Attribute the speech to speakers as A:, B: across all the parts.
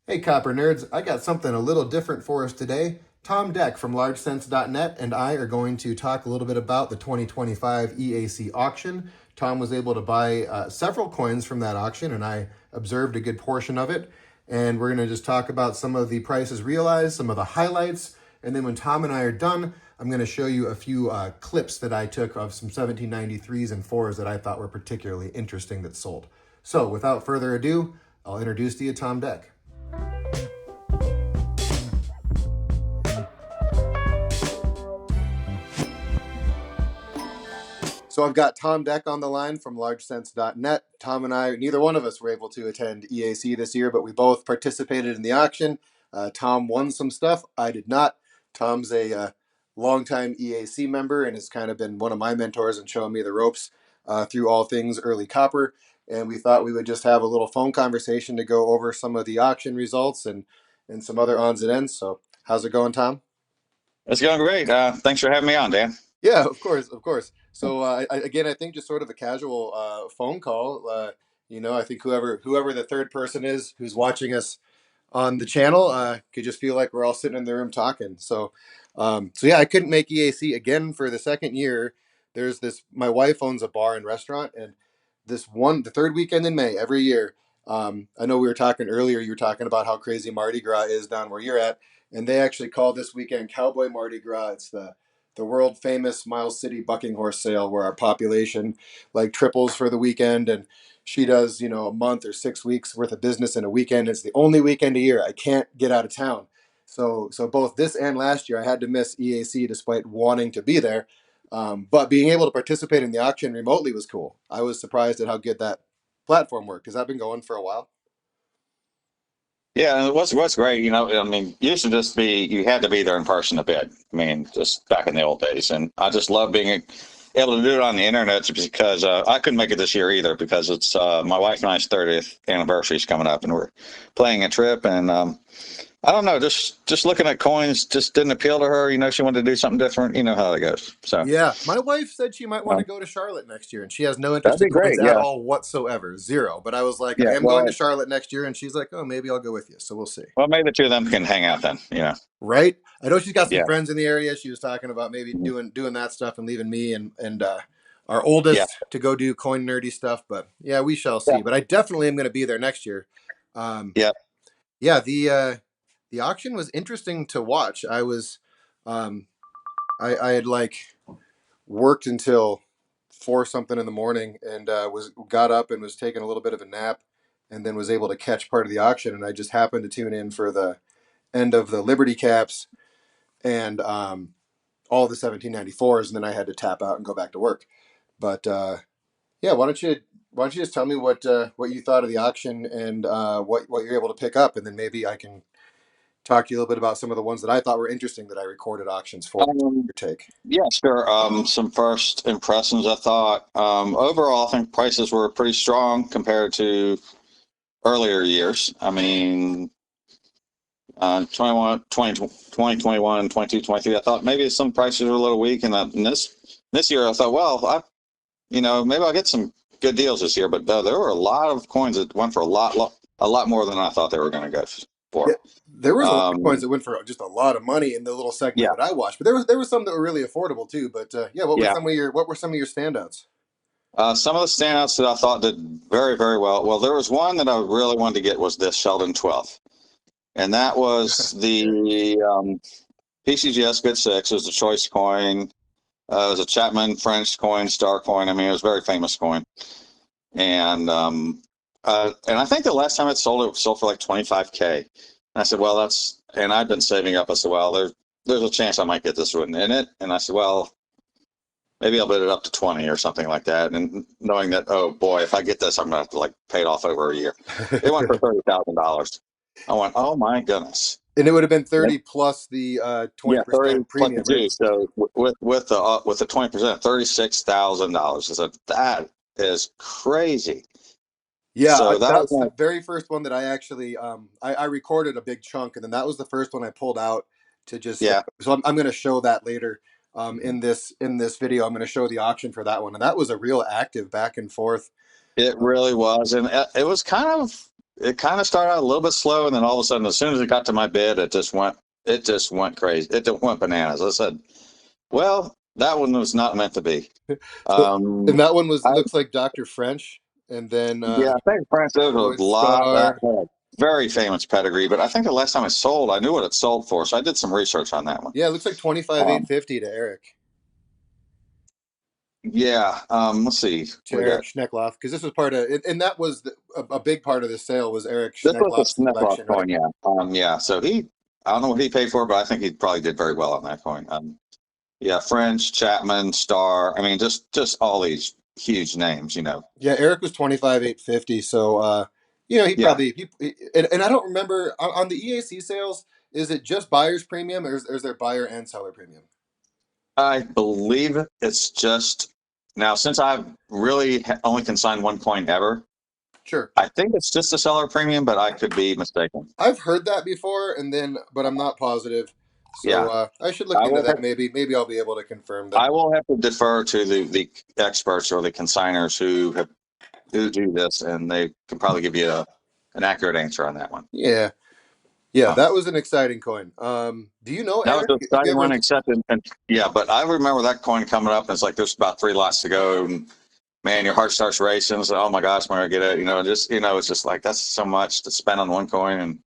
A: Hey, Copper Nerds, I got something a little different for us today. Tom Deck from LargeSense.net and I are going to talk a little bit about the 2025 EAC auction. Tom was able to buy several coins from that auction, and I observed a good portion of it. And we're going to just talk about some of the prices realized, some of the highlights, and then when Tom and I are done, I'm going to show you a few clips that I took of some 1793s and 4s that I thought were particularly interesting that sold. So, without further ado, I'll introduce to you Tom Deck. So I've got Tom Deck on the line from LargeSense.net. Tom and I, neither one of us were able to attend EAC this year, but we both participated in the auction. Tom won some stuff. I did not. Tom's a longtime EAC member and has kind of been one of my mentors and showing me the ropes through all things early copper. And we thought we would just have a little phone conversation to go over some of the auction results and some other odds and ends. So how's it going, Tom?
B: It's going great. Thanks for having me on, Dan.
A: Yeah, of course, of course. So again, I think just sort of a casual phone call. I think whoever the third person is who's watching us on the channel could just feel like we're all sitting in the room talking. So yeah, I couldn't make EAC again for the second year. There's this. My wife owns a bar and restaurant, and the third weekend in May every year. I know we were talking earlier. You were talking about how crazy Mardi Gras is down where you're at, and they actually call this weekend Cowboy Mardi Gras. It's the world famous Miles City bucking horse sale where our population like triples for the weekend, and she does a month or 6 weeks worth of business in a weekend. It's the only weekend a year I can't get out of town. So both this and last year I had to miss EAC despite wanting to be there. But being able to participate in the auction remotely was cool. I was surprised at how good that platform worked because I've been going for a while.
B: Yeah, and what's great, I mean, used to just be you had to be there in person to bid. I mean, just back in the old days, and I just love being able to do it on the internet just because I couldn't make it this year either because it's my wife and I's 30th anniversary is coming up, and we're planning a trip, and I don't know, just looking at coins just didn't appeal to her. She wanted to do something different. You know how that goes. So
A: Yeah, my wife said she might want to go to Charlotte next year, and she has no
B: that'd
A: interest
B: be
A: in coins
B: great.
A: at
B: Yeah,
A: all whatsoever, zero. But I was like, I
B: yeah.
A: am going to Charlotte next year, and she's like, oh, maybe I'll go with you. So we'll see.
B: Well, maybe the two of them can hang out then.
A: Right? I know she's got some
B: Yeah,
A: friends in the area. She was talking about maybe doing that stuff and leaving me and our
B: yeah,
A: oldest to go do coin nerdy stuff. But yeah, we shall
B: yeah,
A: see. But I definitely am going to be there next year. Um,
B: yeah.
A: yeah, the auction was interesting to watch. Um, I had like worked until 4 something in the morning and was got up and was taking a little bit of a nap and then was able to catch part of the auction. And I just happened to tune in for the end of the Liberty caps and all the 1794s, and then I had to tap out and go back to work. But yeah, why don't you just tell me what you thought of the auction and what you're able to pick up, and then maybe I can talk to you a little bit about some of the ones that I thought were interesting that I recorded auctions for.
B: Um,
A: Your take.
B: yeah, sure. Some first impressions, I thought. Overall, I think prices were pretty strong compared to earlier years. I mean, 21, 2021, 22, 23. I thought maybe some prices were a little weak, and this year I thought, well, maybe I'll get some good deals this year. But there were a lot of coins that went for a lot more than I thought they were going to go
A: Yeah,
B: for.
A: there was a lot of coins
B: Um,
A: that went for just a lot of money in the little segment
B: yeah,
A: that I watched, but there was some that were really affordable too. But yeah,
B: yeah.
A: what were some of your standouts?
B: Some of the standouts that I thought did very, very well. Well, there was one that I really wanted to get was this Sheldon 12th, and that was
A: Okay.
B: the PCGS Good Six. It was a choice coin. It was a Chapman French coin, star coin. I mean, it was a very famous coin, and I think the last time it sold for like 25K. And I said, well, and I'd been saving up. I said, well, there's a chance I might get this one in it, and I said, well, maybe I'll bid it up to 20 or something like that. And knowing that, oh boy, if I get this, I'm gonna have to like pay it off over a year. It went for $30,000. I went, oh my goodness.
A: And it would have been 30 plus the
B: Yeah, 30
A: 20%
B: plus the
A: premium, right?
B: two. So with the 20%, $36,000. I said that is crazy.
A: Yeah,
B: So that was
A: that's the very first one that I actually I recorded a big chunk, and then that was the first one I pulled out to just.
B: yeah,
A: So I'm going to show that later in this video. I'm going to show the auction for that one, and that was a real active back and forth.
B: it really was, and it was kind of it kind of started out a little bit slow, and then all of a sudden, as soon as it got to my bid, it just went crazy. It just went bananas. I said, well, that one was not meant to be.
A: So, and
B: Um,
A: that one was
B: I,
A: looks like Dr. French, and then
B: yeah, I think France is a
A: Wood
B: lot that
A: Star.
B: had very famous pedigree, but I think the last time it sold, I knew what it sold for, so I did some research on that one.
A: Yeah, it looks like 25
B: Um,
A: 850 to Eric
B: yeah, let's see, we got
A: Schneckloff, because this was part of it, and that was a big part of the sale was Eric
B: this was a
A: Schneckloff's
B: sniff off
A: collection, right?
B: coin, yeah, yeah. So I don't know what he paid for, but I think he probably did very well on that coin. Yeah, French, Chapman, Star. I mean, just all these huge names, you know.
A: Yeah, Eric was 25 850. So he
B: Yeah,
A: probably and I don't remember on the EAC sales, is it just buyer's premium or is there buyer and seller premium?
B: I believe it's just now since I've really only consigned one coin ever.
A: Sure.
B: I think it's just a seller premium, but I could be mistaken.
A: I've heard that before, and then but I'm not positive. So
B: Yeah,
A: I should look
B: I
A: into
B: will
A: that.
B: have
A: Maybe I'll be able to confirm that.
B: I will have to defer to the experts or the consigners who do this, and they can probably give you an accurate answer on that one.
A: Yeah, yeah,
B: Um,
A: that was an exciting coin. Do you know
B: that was
A: Eric?
B: an
A: Have you
B: exciting
A: ever?
B: one, except and yeah, but I remember that coin coming up, and it's like there's about three lots to go, and man, your heart starts racing. So, oh my gosh, when I get it, it's just like that's so much to spend on one coin, and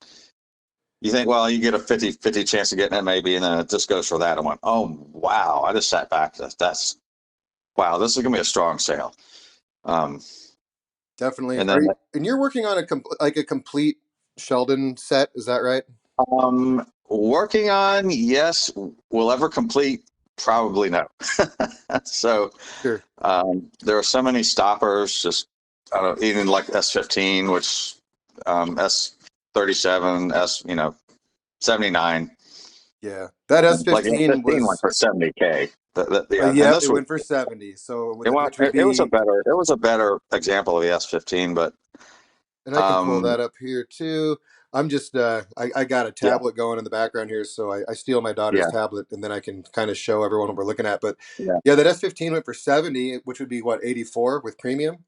B: you think, well, you get a 50-50 chance of getting it maybe, and then it just goes for that. I went, oh wow, I just sat back. That's wow, this is gonna be a strong sale. Um,
A: Definitely.
B: and
A: Are
B: then
A: you? And you're working on a complete Sheldon set? Is that right?
B: working on, yes, will ever complete, probably no. So
A: Sure.
B: there are so many stoppers, just I don't know, even like S15, which S37, 79.
A: Yeah, that
B: Like
A: S15
B: S15 went
A: was.
B: for 70K. Yeah, and
A: Yeah,
B: this
A: it
B: was
A: went for 70. So
B: it,
A: which would be,
B: was a better example of the S15, but
A: and I can pull
B: um,
A: that up here too. I'm just I got a
B: yeah,
A: tablet going in the background here, so I steal my daughter's
B: yeah,
A: tablet and then I can kind of show everyone what we're looking at. But
B: yeah.
A: yeah, that S15 went for 70, which would be what, 84 with premium.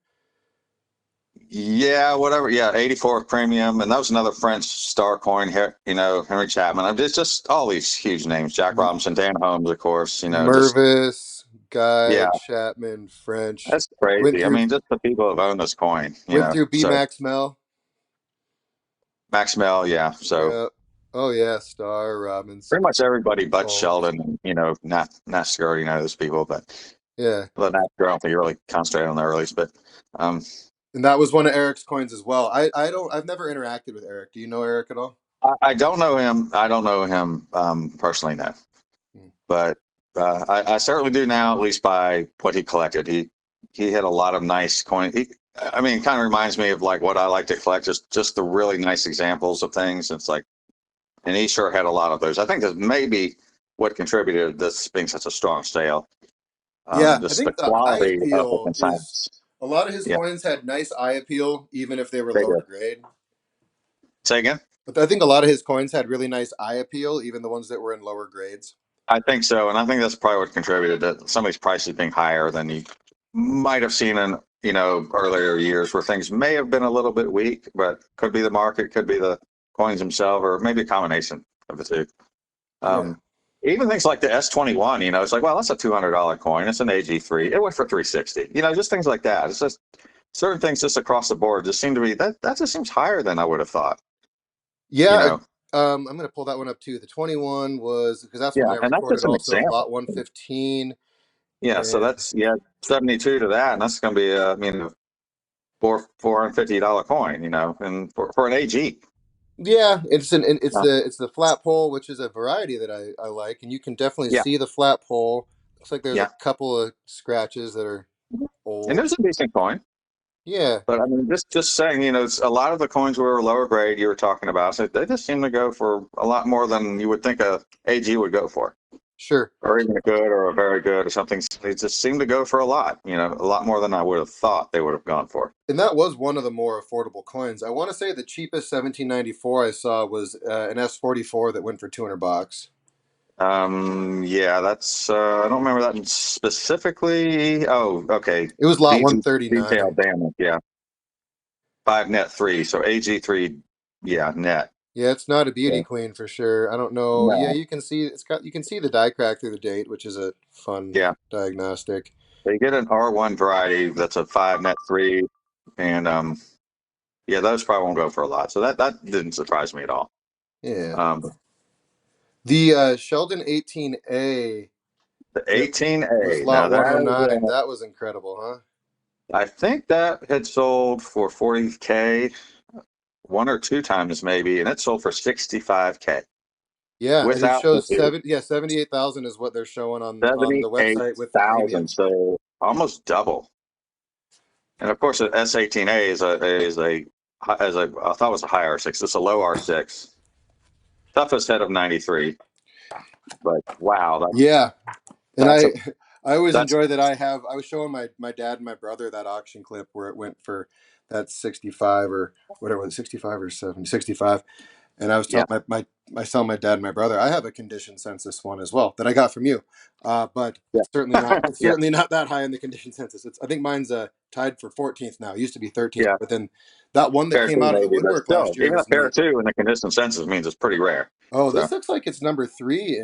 B: Yeah, whatever. Yeah, 84 premium, and that was another French star coin here. Henry Chapman. It's just all these huge names. Jack
A: M-
B: Robinson, Dan Holmes, of course. Just
A: Mervis, Guy,
B: yeah,
A: Chapman, French.
B: that's
A: Went
B: crazy. I
A: through
B: mean, just the people that own this coin.
A: went through B
B: So
A: Max Mel.
B: Max Mel, yeah. So
A: Yeah. Oh yeah, Star
B: pretty
A: Robinson,
B: much everybody but
A: Holmes.
B: Sheldon. Not Skirty, those people, but
A: Yeah.
B: well, not I don't think you really concentrate on the earlys, but um,
A: And that was one of Eric's coins as well. I've never interacted with Eric. Do you know Eric at all?
B: I don't know him. I don't know him personally, no.
A: Hmm.
B: But I certainly do now, at least by what he collected. He had a lot of nice coin. I mean, it kind of reminds me of like what I like to collect, just the really nice examples of things. It's like, and he sure had a lot of those. I think that's maybe what contributed to this being such a strong sale.
A: Yeah, I
B: Just the
A: think the eye
B: quality of the
A: appeal is
B: consignments.
A: a lot of his
B: Yeah,
A: coins had nice eye appeal, even if they were
B: they
A: lower
B: do.
A: grade.
B: Say again.
A: But I think a lot of his coins had really nice eye appeal, even the ones that were in lower grades.
B: I think so, and I think that's probably what contributed to some of these prices being higher than you might have seen in earlier years, where things may have been a little bit weak, but could be the market, could be the coins themselves, or maybe a combination of the two.
A: Yeah,
B: Um, Even things like the S21, it's like, well, that's a $200 coin. It's an AG3. It went for 360. Just things like that. It's just certain things just across the board just seem to be that just seems higher than I would have thought. You
A: yeah.
B: know,
A: I'm gonna pull that one up too. The 21 was because that's the one
B: yeah,
A: I
B: and that's
A: recorded.
B: just an
A: Also,
B: example.
A: lot 115,
B: Yeah, so
A: and
B: that's 72 to that, and that's going to be I mean, $450 coin, and for an AG.
A: yeah,
B: Uh,
A: it's the flat pole, which is a variety that I like, and you can definitely
B: yeah,
A: see the flat pole. Looks like there's a
B: yeah,
A: couple of scratches that are
B: and it
A: old.
B: was a decent coin.
A: Yeah,
B: But I mean, just saying, it's a lot of the coins were lower grade you were talking about. So they just seem to go for a lot more than you would think a AG would go for,
A: sure.
B: or even a good or a very good or something. They just seem to go for a lot, a lot more than I would have thought they would have gone for.
A: And that was one of the more affordable coins. I want to say the cheapest 1794 I saw was an S44 that went for 200 bucks.
B: Yeah, that's I don't remember that specifically. Oh, okay.
A: It was lot
B: Detail
A: 139.
B: damage. Yeah, 5 net 3. So AG3, yeah, net.
A: Yeah, it's not a beauty
B: So,
A: queen for sure. I don't know. Yeah,
B: no,
A: you can see you can see the die crack through the date, which is a fun
B: yeah.
A: diagnostic.
B: They get an R1 variety that's a 5 net 3. And yeah, those probably won't go for a lot. So that didn't surprise me at all.
A: Yeah.
B: Um,
A: The Sheldon 18A
B: the
A: that was
B: 18A. Now
A: lot
B: that
A: 109, that was incredible, huh?
B: I think that had sold for 40K one or two times maybe, and it sold for 65K
A: Yeah, it
B: without the
A: shows
B: dude.
A: 78,000 is what they're showing on the website with the
B: 78,000,
A: premium.
B: so almost double. And of course, the S18A is a I thought it was a high R6. It's a low R6, toughest head of 93. But wow,
A: Yeah, and
B: that's a
A: I always
B: that's
A: enjoy that I was showing my dad and my brother that auction clip where it went for that 65 or whatever it was, 65 or 70, 65. And I was
B: yeah,
A: telling I tell my dad and my brother, I have a condition census one as well that I got from you. But
B: yeah,
A: it's
B: yeah,
A: certainly not that high in the condition census. I think mine's tied for 14th now. It used to be 13th,
B: yeah.
A: but then that one that
B: Pair
A: came
B: two
A: out of the
B: maybe, but
A: woodwork
B: still,
A: last year
B: even a
A: was
B: pair
A: neat.
B: two in the condition census means it's pretty rare.
A: Oh,
B: So
A: this looks like it's number 3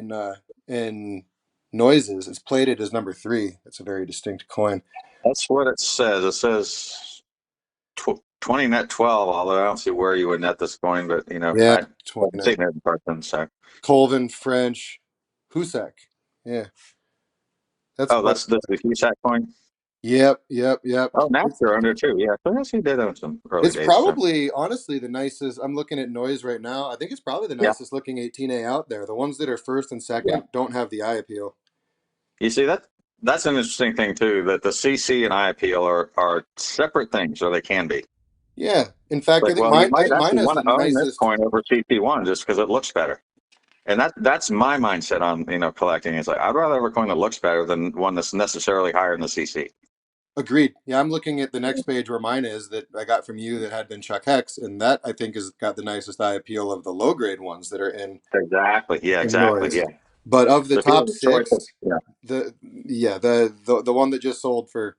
A: in noises. It's plated as number 3. It's a very distinct coin.
B: that's what it says. It says 20 net 12, although I don't see where you would net this coin, but
A: Yeah,
B: I haven't
A: 29.
B: seen it in person. So,
A: Colvin French Husak. Yeah, that's
B: oh,
A: quite.
B: that's the Husak coin.
A: Yep, yep, yep.
B: Oh, Napster under too. Yeah, so I guess he did own some early
A: It's
B: days. So,
A: probably, honestly, the nicest. I'm looking at noise right now. I think it's probably the
B: yeah,
A: nicest looking 18A out there. The ones that are first and
B: yeah.
A: second don't have the eye appeal.
B: You see that's an interesting thing too. That the CC and eye appeal are separate things, or they can be.
A: Yeah. In fact,
B: Like, well, you
A: I
B: might
A: think mine
B: actually
A: has
B: want
A: the
B: to own this
A: nicest.
B: coin over CC1 just because it looks better. And that's my mindset on collecting. It's like I'd rather have a coin that looks better than one that's necessarily higher in the CC.
A: Agreed. Yeah, I'm looking at the next page where mine is that I got from you that had been Chuck Hex, and that I think has got the nicest eye appeal of the low grade ones that are
B: Exactly. Yeah.
A: in
B: Exactly.
A: noise.
B: Yeah.
A: But of the
B: So if you have
A: top
B: a choice,
A: six,
B: yeah,
A: the one that just sold for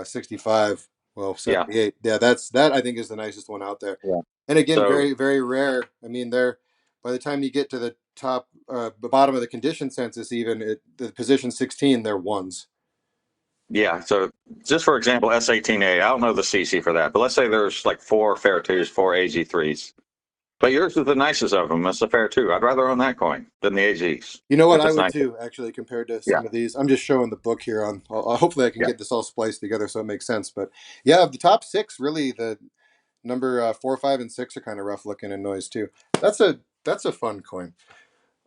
A: 65, well,
B: yeah,
A: 78. Yeah, that I think is the nicest one out there.
B: yeah.
A: And again,
B: So
A: very very rare. I mean, they're by the time you get to the top, the bottom of the condition census, even the position 16, they're ones.
B: yeah. So just for example, S18A. I don't know the CC for that, but let's say there's like four fair twos, four AG3s. But yours is the nicest of them. It's a fair two. I'd rather own that coin than the AGs
A: You know what?
B: if
A: I
B: it's
A: would
B: nice.
A: too, actually, compared to
B: Yeah.
A: some of these. I'm just showing the book here on. Hopefully, I can
B: Yeah.
A: get this all spliced together so it makes sense. But yeah, of the top six, really, the number 4, 5, and 6 are kind of rough looking in noise too. That's a fun coin.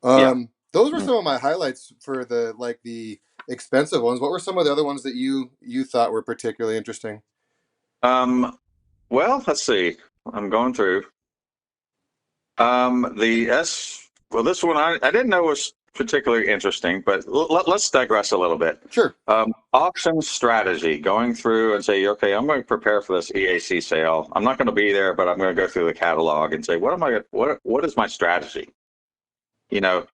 B: Yeah.
A: Those were
B: Mhm.
A: some of my highlights for the expensive ones. What were some of the other ones that you thought were particularly interesting?
B: Um. Well, let's see. I'm going through. The S. Well, this one I didn't know was particularly interesting, but let's digress a little bit.
A: Sure.
B: Auction strategy, going through and say, okay, I'm going to prepare for this EAC sale. I'm not going to be there, but I'm going to go through the catalog and say, what is my strategy? You know,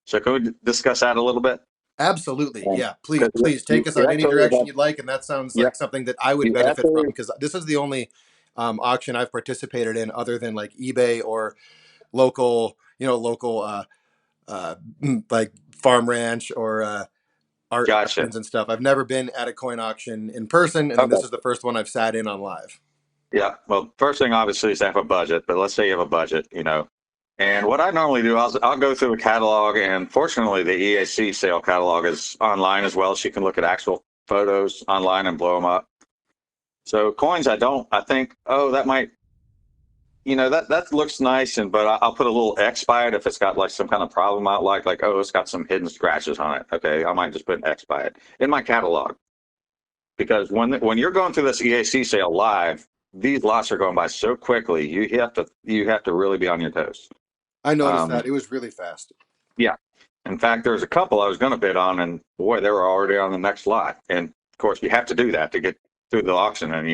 B: so can we discuss that a little bit?
A: Absolutely. Yeah. Please,
B: Because
A: please take us
B: you
A: on any
B: actually
A: direction
B: have,
A: you'd like. And that sounds
B: yeah,
A: like something that I would
B: you
A: benefit from
B: actually,
A: because this is the only auction I've participated in other than like eBay or local uh, like farm ranch or art
B: gotcha.
A: auctions and stuff. I've never been at a coin auction in person. And then
B: Okay.
A: this is the first one I've sat in on live.
B: Yeah. Well, first thing obviously is to have a budget, but let's say you have a budget, And what I normally do, I'll go through a catalog, and fortunately, the EAC sale catalog is online as well, so you can look at actual photos online and blow them up. So coins, I think, oh, that might, that looks nice, but I'll put a little X by it if it's got like some kind of problem out, like oh, it's got some hidden scratches on it. Okay, I might just put an X by it in my catalog because when you're going through this EAC sale live, these lots are going by so quickly. You have to really be on your toes.
A: I noticed
B: Um,
A: that. It was really fast.
B: Yeah. In fact, there's a couple I was going to bid on, and boy, they were already on the next lot. And of course, you have to do that to get through the auction, and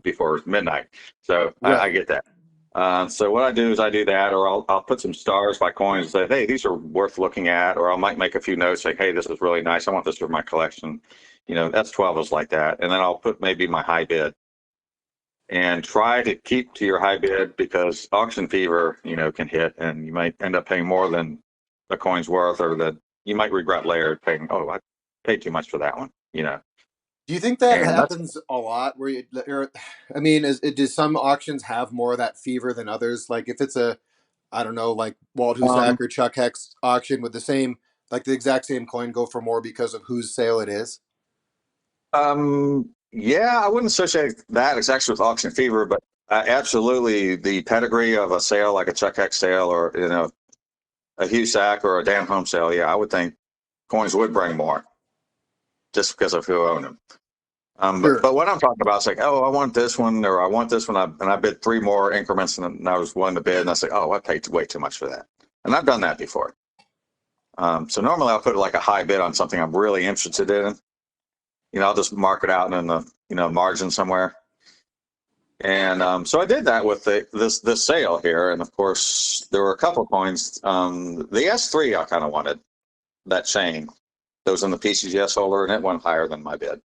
B: before midnight. So I
A: Right.
B: get that. So what I do is I do that, or I'll put some stars by coins and say, hey, these are worth looking at, or I might make a few notes like, hey, this is really nice. I want this for my collection. S12 is like that, and then I'll put maybe my high bid. and try to keep to your high bid because auction fever, can hit and you might end up paying more than the coin's worth, or that you might regret later paying, oh, I paid too much for that one.
A: Do you think that
B: And that's,
A: happens a lot? I mean, do some auctions have more of that fever than others? Like if it's a, I don't know, like Walt Husak
B: um,
A: or Chuck Hex auction with the same, like the exact same coin go for more because of whose sale it is?
B: yeah, I wouldn't associate that exactly with auction fever, but absolutely the pedigree of a sale like a Chuck Hex sale or, a Husak or a Dan Home sale. Yeah, I would think coins would bring more just because of who owned them. But,
A: Sure.
B: but what I'm talking about is like, oh, I want this one or I want this one, and I bid three more increments than I was willing to bid, and I say, oh, I paid way too much for that, and I've done that before. So normally I'll put like a high bid on something I'm really interested in. I'll just mark it out in the margin somewhere. And so I did that with this sale here, and of course there were a couple coins. The S3 I kind of wanted, that chain that was in the PCGS holder, and it went higher than my bid.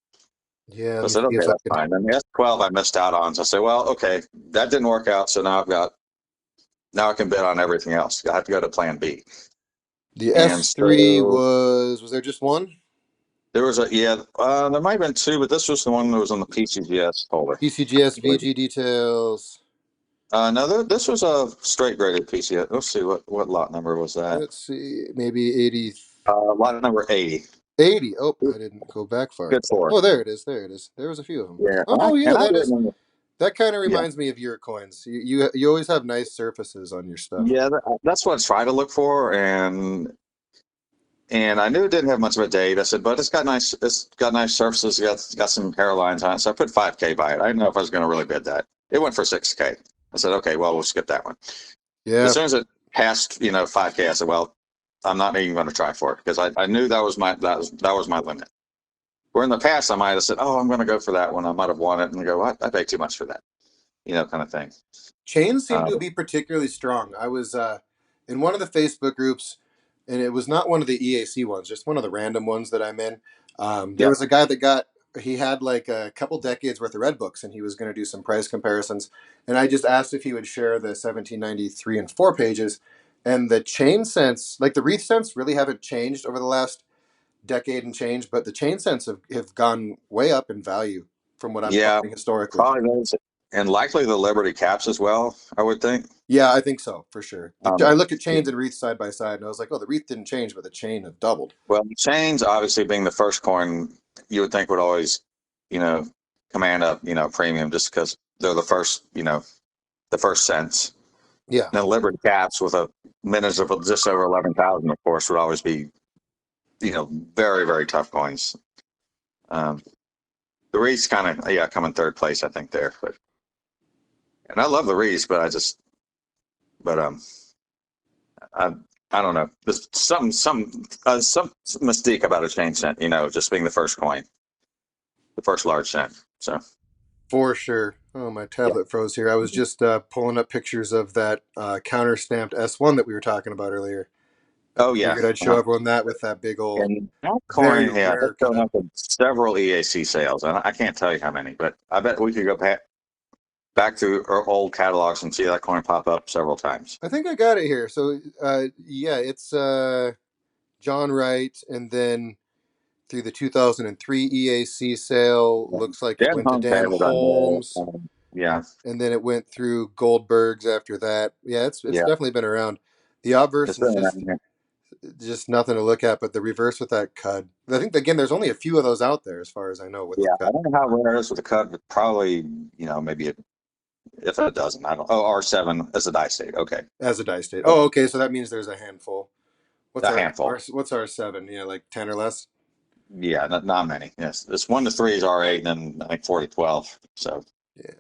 A: Yeah, let
B: So I
A: me
B: said,
A: see
B: okay,
A: if I
B: that's
A: can.
B: fine. Then the S12 I missed out on. So I said, well, okay, that didn't work out. So now I can bid on everything else. I have to go to plan B.
A: The
B: And
A: S3
B: so
A: was there just one?
B: there was there might have been two, but this was the one that was on the PCGS holder.
A: PCGS VG details.
B: No, this was a straight graded PCGS. Let's see, what lot number was that?
A: Let's see, maybe 80,
B: Lot number 80.
A: 80. Oh, I didn't go back far.
B: Good for it.
A: Oh, there it is. There it is. There was a few of them.
B: Yeah,
A: Oh, yeah,
B: and I
A: that is.
B: didn't.
A: That kind of
B: Yeah,
A: reminds me of your coins. You always have nice surfaces on your stuff.
B: yeah, that's what I try to look for, and I knew it didn't have much of a date. I said, but it's got nice surfaces. Got some hairlines on it. So I put 5K by it. I didn't know if I was going to really bid that. It went for 6K. I said, okay, well, we'll skip that one. As
A: Yeah,
B: soon as it passed, 5K, I said, well, I'm not even going to try for it because I knew that was my limit. Where in the past I might have said, oh, I'm going to go for that one. I might have won it and go, I paid too much for that, kind of thing.
A: chains seem
B: Uh,
A: to be particularly strong. I was in one of the Facebook groups, and it was not one of the EAC ones, just one of the random ones that I'm in. There
B: yeah,
A: was a guy that he had like a couple decades worth of red books, and he was going to do some price comparisons. And I just asked if he would share the 1793 and 4 pages, and the chain sense, like the wreath sense, really haven't changed over the last decade and change, but the chain sense have gone way up in value from what I'm
B: yeah,
A: finding historically.
B: probably those, and likely the Liberty caps as well, I would think.
A: Yeah, I think so for sure. I
B: Um,
A: looked at chains and wreaths side by side, and I was like, "Oh, the wreath didn't change, but the chain have doubled."
B: Well, the chains obviously being the first coin, you would think would always, you know, command a premium just because they're the first cents.
A: Yeah,
B: Now, Liberty caps with a minutes of just over 11,000, of course, would always be very very tough coins. Um, the Reese kind of come in third place, I think there, and I love the Reese, but I I don't know. There's some mystique about a chain cent, just being the first coin, the first large cent. So
A: for sure. Oh, my
B: yeah.
A: tablet froze here. I was just pulling up pictures of that counter stamped S1 that we were talking about earlier.
B: Oh yeah.
A: Figured I'd show everyone that with that big old,
B: And that
A: very
B: coin, yeah, that's
A: rare
B: going
A: cut.
B: up in several EAC sales. And I can't tell you how many, but I bet we could go back through our old catalogs and see that coin pop up several times.
A: I think I got it here. So, yeah, it's John Wright, and then through the 2003 EAC sale, looks like it
B: Dan
A: went to
B: Holmes
A: Dan
B: had it on
A: Holmes,
B: there. Yeah,
A: and then it went through Goldberg's after that. Yeah, it's
B: yeah.
A: definitely been around. The obverse
B: It's been
A: is
B: around here.
A: just nothing to look at, but the reverse with that cud. I think again, there's only a few of those out there, as far as I know, with the
B: Yeah, I
A: cud
B: don't know how rare it is with the cut, but probably, maybe if it doesn't, I don't. Oh, R7 as a die state. Okay,
A: as a die state. Oh, okay, so that means there's a handful. What's
B: a
A: our,
B: handful.
A: what's our seven? Yeah, like 10 or less.
B: Yeah, not many. Yes, this 1 to 3 is R8, and then I think 4 to 12.
A: Yeah,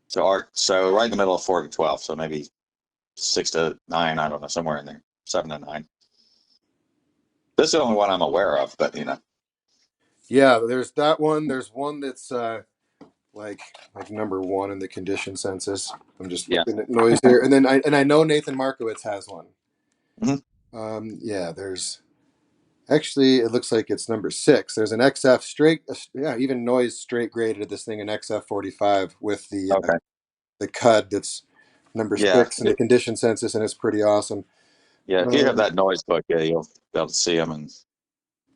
B: So right in the middle of 4 to 12. So maybe 6 to 9. I don't know, somewhere in there, 7 to 9. This is the only one I'm aware of, but
A: yeah. There's that one. There's one that's like number one in the condition census. I'm just
B: yeah.
A: looking at noise here, and then I know Nathan Markowitz has one.
B: Mhm.
A: Yeah, there's Actually, it looks like it's number 6. There's an XF straight, yeah, even noise straight graded this thing in XF 45 with
B: Okay.
A: the CUD that's number
B: Yeah.
A: 6 in the condition census, and it's pretty awesome.
B: Yeah. If you have
A: Um,
B: that noise book, yeah, you'll be able to see them. And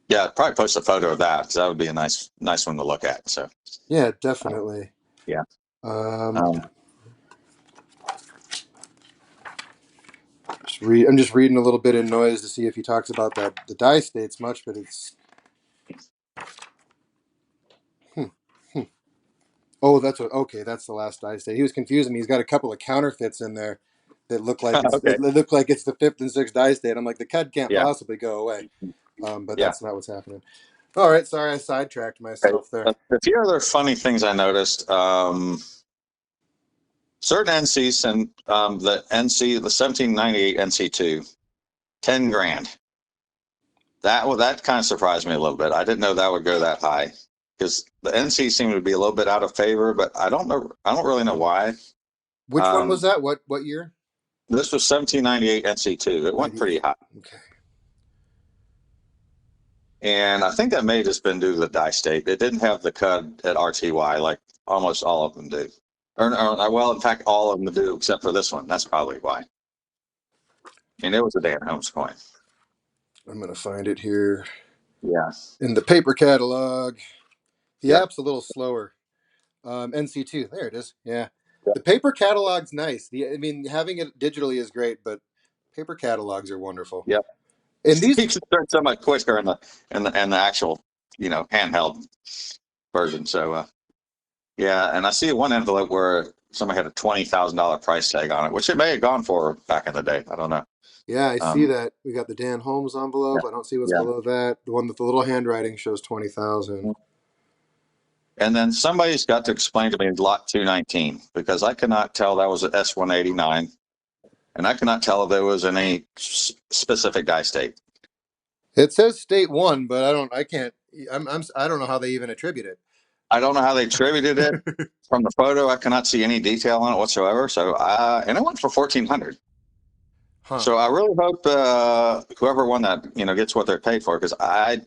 B: yeah, probably post a photo of that because that would be a nice one to look at. So,
A: yeah,
B: uh,
A: definitely.
B: yeah.
A: Um,
B: Um,
A: I'm just reading a little bit in noise to see if he talks about that the die states much, but it's hmm, hmm. Oh, that's what. Okay, that's the last die state. He was confusing me. He's got a couple of counterfeits in there that look like
B: okay.
A: it look like it's the fifth and sixth die state. I'm like, the CUD can't
B: Yeah.
A: possibly go away. But
B: Yeah.
A: that's not what's happening. All right, sorry, I sidetracked
B: Okay.
A: myself there.
B: A few other funny things I noticed. Certain NCs and the 1798 NC2, 10 grand. That kind of surprised me a little bit. I didn't know that would go that high because the NC seemed to be a little bit out of favor, but I don't know. I don't really know why.
A: Which one was
B: Um,
A: that? What year?
B: this was 1798 NC2. It went pretty
A: 98.
B: high,
A: Okay.
B: and I think that may have just been due to the die state. It didn't have the CUD at RTY like almost all of them do. Well, in fact, all of them do except for this one. That's probably why. And it was a Dan Holmes coin.
A: I'm gonna find it here
B: Yeah.
A: in the paper catalog. The
B: Yep.
A: app's a little slower. NC2. There it is. Yeah.
B: Yep.
A: The paper catalog's nice. I mean, having it digitally is great, but paper catalogs are wonderful.
B: Yep.
A: And
B: It
A: these,
B: keeps it so much quicker in the actual handheld version. So yeah, and I see one envelope where somebody had a $20,000 price tag on it, which it may have gone for back in the day. I don't know.
A: yeah, I see
B: Um,
A: that. We got the Dan Holmes
B: yeah,
A: envelope. I don't see what's
B: yeah.
A: below that. The one with the little handwriting shows 20,000.
B: And then somebody's got to explain to me lot 219 because I cannot tell that was an S189, and I cannot tell if there was any specific die state.
A: It says state one, but I can't. I don't know how they even attribute it.
B: I don't know how they attributed it from the photo. I cannot see any detail on it whatsoever. So, and it went for 1,400.
A: Huh?
B: So I really hope whoever won that, gets what they're paid for. Because I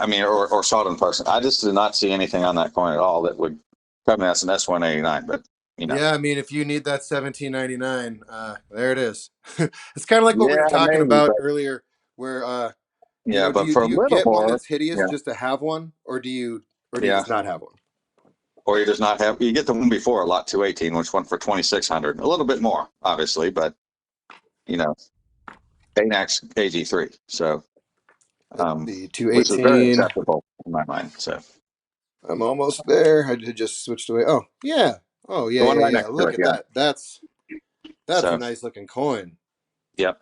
B: mean, or saw it in person. I just did not see anything on that coin at all that would tell me that's an S189. But
A: Yeah, I mean, if you need that 1799, there it is. It's kind of like what we were
B: yeah,
A: talking
B: maybe,
A: about
B: but
A: earlier, where
B: yeah,
A: do
B: but
A: you
B: for a little
A: get one
B: more,
A: that's hideous
B: yeah,
A: just to have one, or do you
B: yeah,
A: just not have one?
B: or you just not have. You get the one before lot 218, which went for 2,600, a little bit more, obviously, but you know, ANAX AG3, so
A: Let's see,
B: which is very
A: 218.
B: acceptable in my mind. So
A: I'm almost there. I just switched away. Oh yeah. Oh yeah,
B: the one
A: yeah,
B: right
A: yeah.
B: next to
A: Look
B: it,
A: at
B: yeah.
A: that. That's a
B: So
A: nice looking coin.
B: yep.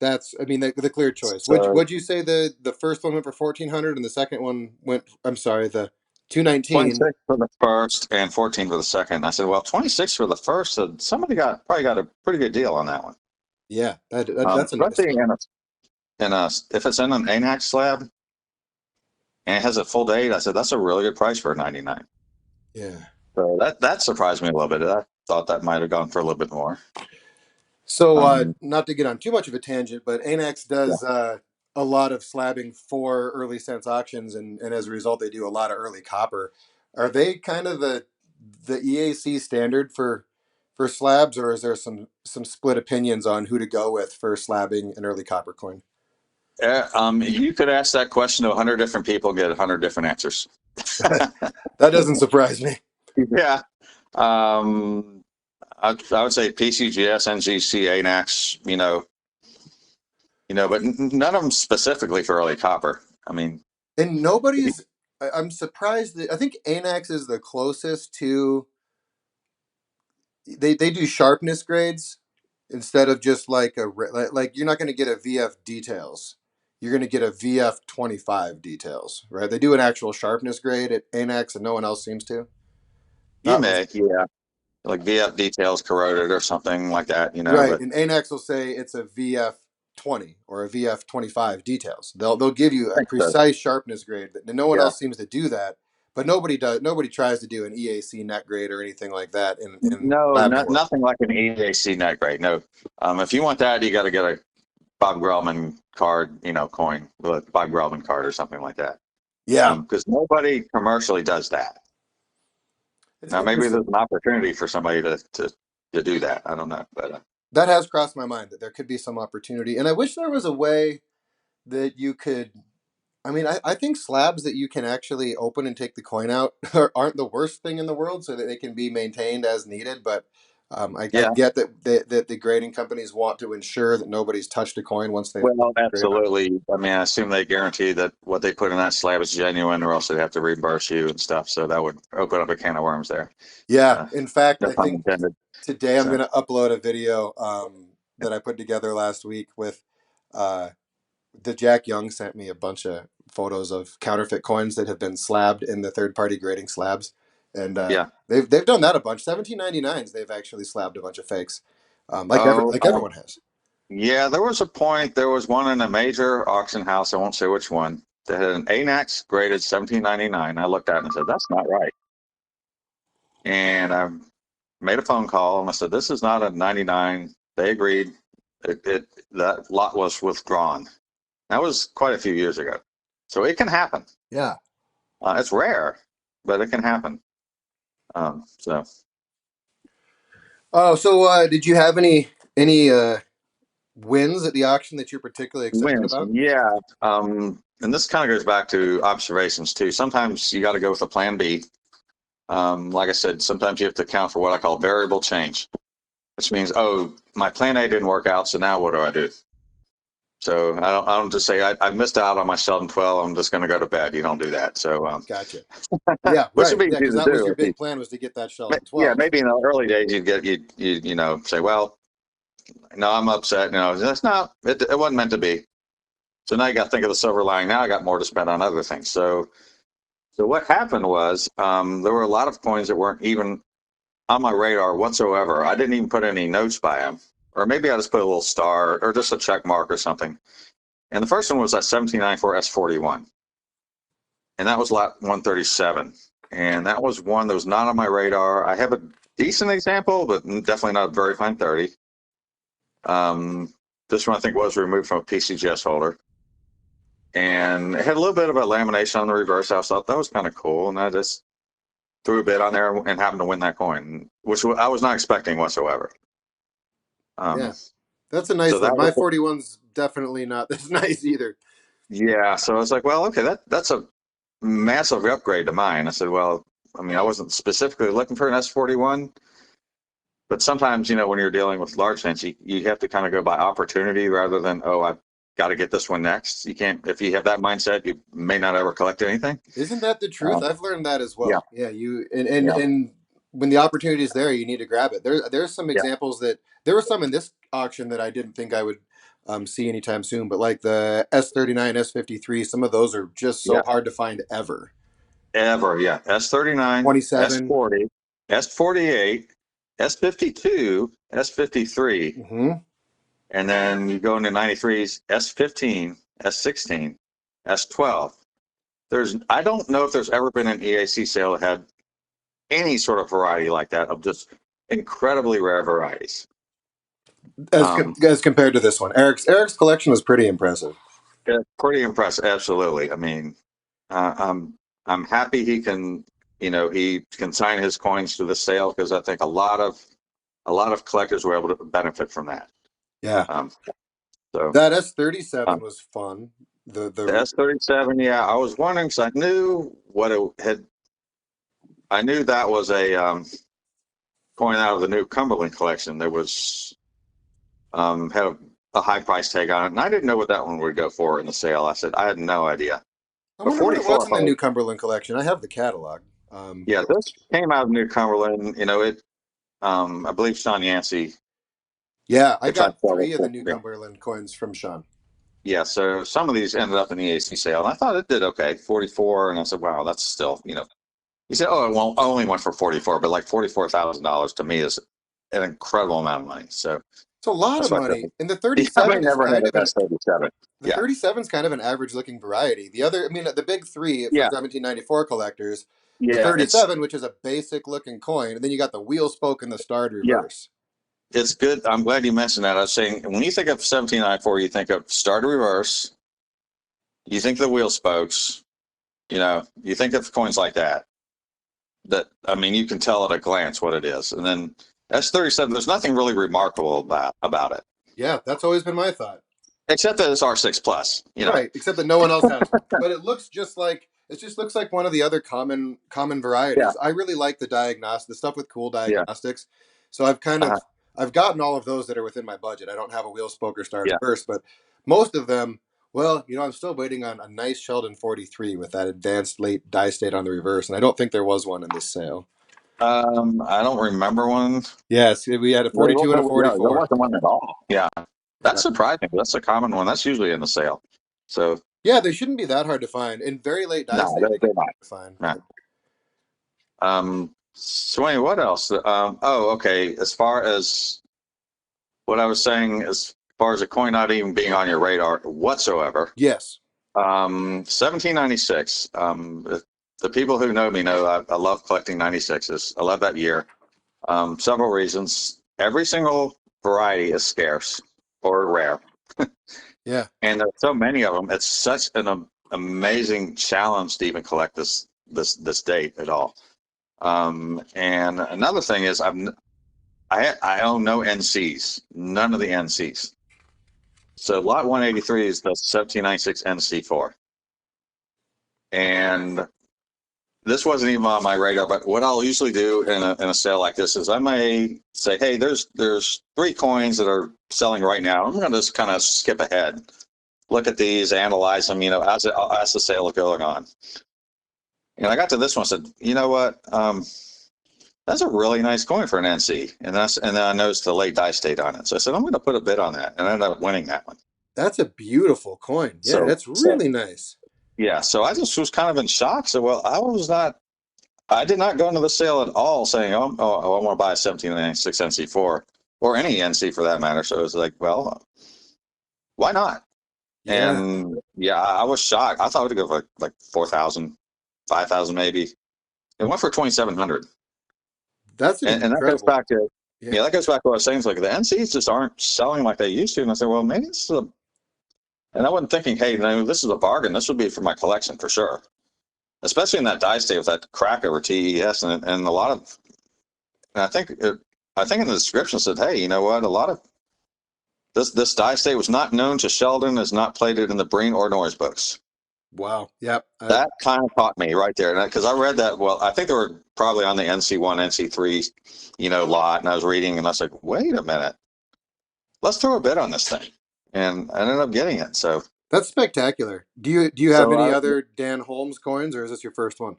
A: That's, I mean, the clear choice.
B: So
A: Would you say the first one went for 1,400 and the second one went? I'm sorry, the 219.
B: 26 for the first and 14 for the second. I said, well, 26 for the first. So somebody probably got a pretty good deal on that one.
A: Yeah, that's a nice
B: Especially
A: one.
B: if it's in an ANAC slab and it has a full date, I said that's a really good price for a 99.
A: Yeah.
B: So that surprised me a little bit. I thought that might have gone for a little bit more.
A: So,
B: Um,
A: not to get on too much of a tangent, but Anex
B: yeah.
A: does a lot of slabbing for early sense auctions, and as a result, they do a lot of early copper. Are they kind of the EAC standard for slabs, or is there some split opinions on who to go with for slabbing an early copper coin?
B: You could ask that question to 100 different people, get 100 different answers.
A: That doesn't surprise me.
B: Yeah. Um, I would say PCGS, NGC, ANAX, but none of them specifically for early copper. I mean,
A: And nobody's. I'm surprised that I think Anax is the closest to. They do sharpness grades instead of just like like you're not going to get a VF details. You're going to get a VF 25 details, right? They do an actual sharpness grade at Anax, and no one else seems to.
B: you
A: Not with
B: may, yeah, like VF details corroded or something like that,
A: Right,
B: but
A: and Anax will say it's a VF 20 or a VF 25 details. They'll give you
B: I
A: a
B: think so.
A: precise sharpness grade, and no one
B: Yeah.
A: else seems to do that. But nobody does. Nobody tries to do an EAC net grade or anything like that in
B: No,
A: lab work.
B: nothing like an EAC net grade. No. If you want that, you got to get Bob Grellman card, coin, Bob Grellman card or something like that.
A: Yeah,
B: Because nobody commercially does that.
A: it's
B: Now maybe
A: interesting.
B: there's an opportunity for somebody to do that. I don't know, but
A: That has crossed my mind that there could be some opportunity, and I wish there was a way that you could. I mean, I think slabs that you can actually open and take the coin out aren't the worst thing in the world, so that they can be maintained as needed. But I
B: yeah.
A: get that the grading companies want to ensure that nobody's touched a coin once they've
B: Well,
A: graded on.
B: absolutely. I mean, I assume they guarantee that what they put in that slab is genuine, or else they'd have to reimburse you and stuff. So that would open up a can of worms there.
A: Yeah,
B: Uh,
A: in fact,
B: no
A: I
B: pun
A: think
B: intended.
A: today I'm
B: So
A: going to upload a video that I put together last week with uh, the Jack Young sent me a bunch of photos of counterfeit coins that have been slabbed in the third party grading slabs, and
B: yeah.
A: they've done that a bunch. 1799s they've actually slabbed a bunch of fakes,
B: Oh,
A: like everyone has.
B: yeah. There was a point. There was one in a major auction house. I won't say which one. That had an ANAX graded 1799. I looked at it and said, "That's not right." And I made a phone call and I said, "This is not a 99." They agreed. That lot was withdrawn. That was quite a few years ago. So it can happen.
A: Yeah.
B: It's rare, but it can happen. So
A: Oh, so did you have any wins at the auction that you're particularly excited
B: wins,
A: about?
B: yeah. And this kind of goes back to observations too. Sometimes you got to go with a plan B. Like I said, sometimes you have to account for what I call variable change, which means, oh, my plan A didn't work out, so now what do I do? So I don't just say I missed out on my Sheldon 12. I'm just going to go to bed. You don't do that. So,
A: Gotcha. Yeah,
B: which would
A: right.
B: be
A: Yeah,
B: easy
A: because
B: to
A: that was
B: do
A: your
B: if you,
A: big plan was to get that Sheldon
B: yeah,
A: 12.
B: maybe in the early days you say, well, no, I'm upset. That's not it wasn't meant to be. So now you got to think of the silver lining. Now I got more to spend on other things. So what happened was there were a lot of coins that weren't even on my radar whatsoever. I didn't even put any notes by them, or maybe I just put a little star or just a check mark or something. And the first one was that 1794 S41, and that was lot 137. And that was one that was not on my radar. I have a decent example, but definitely not a very fine 30. Um, this one I think was removed from a PCGS holder. And it had a little bit of a lamination on the reverse. I thought that was kind of cool, and I just threw a bid on there and happened to win that coin, which I was not expecting whatsoever. Um,
A: Yeah, that's a
B: so
A: nice
B: that
A: one. My
B: was
A: 41's definitely not this nice either.
B: yeah. So I was like, well, okay, that's a massive upgrade to mine. I said, well, I mean, I wasn't specifically looking for an S41, but sometimes when you're dealing with large things, you have to kind of go by opportunity rather than I've got to get this one next. You can't if you have that mindset, you may not ever collect anything.
A: Isn't that the truth?
B: Um,
A: I've learned that as
B: yeah,
A: well. Yeah, you and
B: yeah,
A: and when the opportunity is there, you need to grab it. There's some
B: yeah,
A: examples that there were some in this auction that I didn't think I would see anytime soon. But like the S39, S53, some of those are just so
B: yeah.
A: hard to find ever.
B: Ever, yeah. S39,
A: 27.
B: S40, S48, S52, S53,
A: Mm-hmm.
B: and then you go into 93s, S15, S16, S12. I don't know if there's ever been an EAC sale that had any sort of variety like that of just incredibly rare varieties. Um,
A: As compared to this one, Eric's collection was pretty impressive.
B: yeah, pretty impressive. Absolutely. I mean, uh, I'm I'm happy he can sign his coins to the sale because I think a lot of collectors were able to benefit from that.
A: Yeah,
B: Um, so
A: that S37
B: um,
A: was fun.
B: the
A: The
B: S37, yeah, I was wondering because I knew what it had. I knew that was a coin out of the new Cumberland collection that was had a high price tag on it, and I didn't know what that one would go for in the sale. I said I had no idea.
A: I
B: But
A: wonder what it was
B: 44,
A: in the New Cumberland collection. I have the catalog.
B: yeah, this came out of New Cumberland. I believe Sean Yancey
A: Yeah, I
B: had tried
A: got
B: to sell it
A: three of the
B: for
A: New
B: me.
A: Cumberland coins from Sean.
B: Yeah, so some of these ended up in the EAC sale, and I thought it did okay, 44, and I said, wow, that's still. He said, oh, it won't only went for 44, but like $44,000 to me is an incredible amount of money. So
A: It's a lot
B: that's
A: of
B: what I
A: money,
B: said.
A: and the
B: Yeah, I may
A: 37 is
B: never have
A: kind
B: a
A: of an
B: best 37.
A: the
B: Yeah,
A: 37 is kind of an average looking variety. The other, I mean, the big three for
B: yeah,
A: 1794 collectors, the
B: yeah. It's
A: 37, which is a basic looking coin, and then you got the wheel spoke and the starred
B: yeah,
A: reverse.
B: it's good. I'm glad you mentioned that. I was saying when you think of 1794, you think of start reverse, you think of the wheel spokes, you think of coins like that. That I mean, you can tell at a glance what it is. And then S37, there's nothing really remarkable about it,
A: Yeah, that's always been my thought.
B: except that it's R6 plus.
A: Right, except that no one else has one. But it just looks like one of the other common
B: Yeah,
A: varieties. I really like the stuff with cool
B: yeah,
A: diagnostics. So I've kind
B: uh
A: of I've gotten all of those that are within my budget. I don't have a wheel spoke or start
B: yeah.
A: reverse, but most of them, well, I'm still waiting on a nice Sheldon 43 with that advanced late die state on the reverse, and I don't think there was one in this sale.
B: I don't remember one.
A: Yes, we had a 42 and a
B: Yeah, there
A: 44.
B: wasn't one at all. Yeah, that's
A: Yeah.
B: surprising. That's a common one. That's usually in the sale. So
A: Yeah, they shouldn't be that hard to find. In very late die
B: no,
A: state, they can
B: they're not.
A: be hard to find.
B: No. Swain, what else? Oh, okay. As far as what I was saying, as far as a coin not even being on your radar whatsoever,
A: Yes.
B: 1796. The people who know me know I love collecting 96s. I love that year. Several reasons. Every single variety is scarce or rare,
A: Yeah.
B: and there's so many of them. It's such an amazing challenge to even collect this date at all. And another thing is I own no NCs, none of the NCs. So lot 183 is the 1796 NC4, and this wasn't even on my radar. But what I'll usually do in a sale like this is I may say, hey, there's three coins that are selling right now. I'm going to just kind of skip ahead, look at these, analyze them, as the sale is going on. And I got to this one, and said, you know what? That's a really nice coin for an NC. And then I noticed the late die state on it. So I said, I'm going to put a bid on that. And I ended up winning that one.
A: That's a beautiful coin. Yeah,
B: So,
A: that's really nice.
B: yeah. So I just was kind of in shock. So, well, I did not go into the sale at all saying, I want to buy a 1796 NC4 or any NC for that matter. So it was like, well, why not?
A: Yeah,
B: And yeah, I was shocked. I thought it would go for like 4,000, 5,000 maybe. It went for 2,700.
A: that's an
B: And that goes
A: incredible.
B: back to,
A: Yeah,
B: yeah, that goes back to what I was saying. It's like the NCs just aren't selling like they used to. And I said, well, maybe this is and I wasn't thinking, hey, no, this is a bargain. This would be for my collection for sure. Especially in that die state with that crack over TES and a lot of, and I think in the description it said, hey, you know what? A lot of this die state was not known to Sheldon, is not plated in the Breen or Noise books.
A: wow. Yep.
B: That kind of caught me right there. Because I read that, well, I think they were probably on the NC1, NC3, lot. And I was reading and I was like, wait a minute, let's throw a bid on this thing. And I ended up getting it.
A: That's spectacular. Do you have
B: So
A: any other Dan Holmes coins, or is this your first one?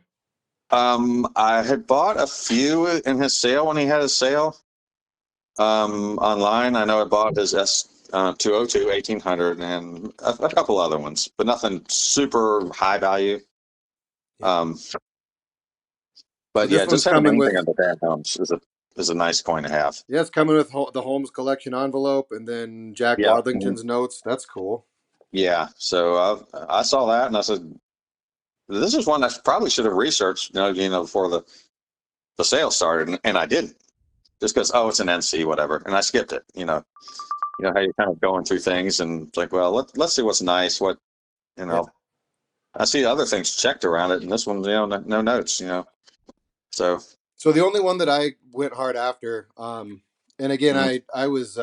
B: I had bought a few in his sale when he had his sale online. I know I bought his S202 1800 and a couple other ones, but nothing super high value.
A: Yeah.
B: Um,
A: So
B: but yeah,
A: this one's
B: just having
A: coming
B: anything
A: with,
B: on the Dan Holmes is a nice coin to have.
A: yeah, it's coming with the Holmes collection envelope, and then Jack
B: Yeah, mhm,
A: Wadlington's notes. That's cool.
B: yeah. So I saw that and I said, this is one I probably should have researched, before the sale started, and I didn't. Just because, oh, it's an NC, whatever, and I skipped it. How you're kind of going through things, and it's like, well, let's see what's nice. What you
A: Yeah.
B: know, I see other things checked around it, and this one, no notes. So
A: So the only one that I went hard after, and again,
B: mm,
A: I was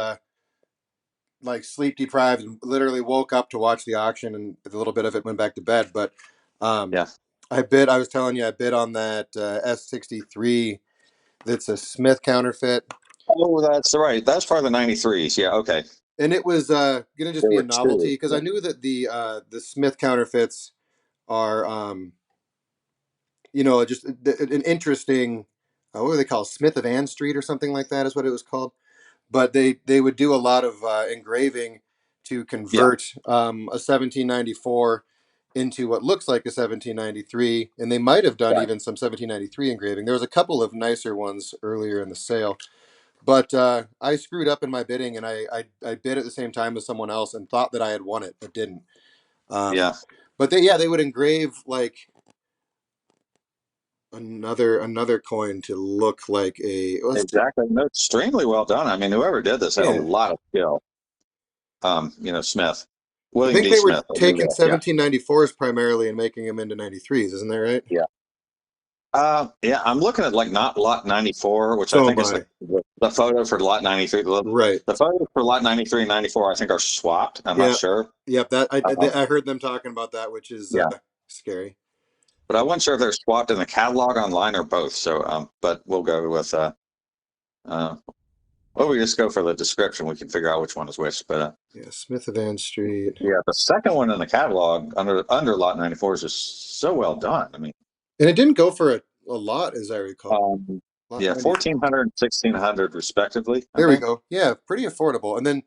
A: like sleep deprived and literally woke up to watch the auction, and a little bit of it went back to bed. But um,
B: yeah.
A: I was telling you, I bid on that S63. That's a Smith counterfeit,
B: Oh, that's right. That's part of the '93s. Yeah. Okay.
A: and it was gonna just
B: There
A: be a
B: were two.
A: novelty because I
B: Yeah.
A: knew that the Smith counterfeits are just an interesting. What do they call Smith of Ann Street or something like that is what it was called. But they would do a lot of engraving to
B: Yeah.
A: convert a 1794 into what looks like a 1793, and they might have done
B: Right.
A: even some 1793 engraving. There was a couple of nicer ones earlier in the sale, but I screwed up in my bidding, and I bid at the same time as someone else and thought that I had won it, but didn't. Um,
B: Yeah.
A: but they would engrave like another coin to look like a.
B: Exactly. No, extremely well done. I mean, whoever did this had a
A: Yeah,
B: lot of skill. Smith,
A: I
B: William
A: think
B: D.
A: they were
B: Smith.
A: taking
B: Yeah,
A: 1794s primarily and making them into 93s, isn't that right?
B: yeah. Yeah, I'm looking at like not lot 94, which I
A: So
B: think
A: am
B: is
A: I.
B: the photo for lot 93.
A: Right.
B: The photos for lot 93 and 94, I think, are swapped. I'm not
A: Yeah.
B: sure.
A: Yep. That
B: Um,
A: I heard them talking about that, which is
B: yeah,
A: scary.
B: but I wasn't sure if they're swapped in the catalog online or both. So, but we'll go with uh, well, we just go for the description. We can figure out which one is which. But
A: Yeah, Smith Van Street.
B: yeah, the second one in the catalog under lot 94 is just so well done. I mean,
A: And it didn't go for a lot, as I recall.
B: um,
A: Lot
B: yeah,
A: 94.
B: 1400 and 1600 respectively. I
A: There we
B: think
A: go. Yeah, pretty affordable. And then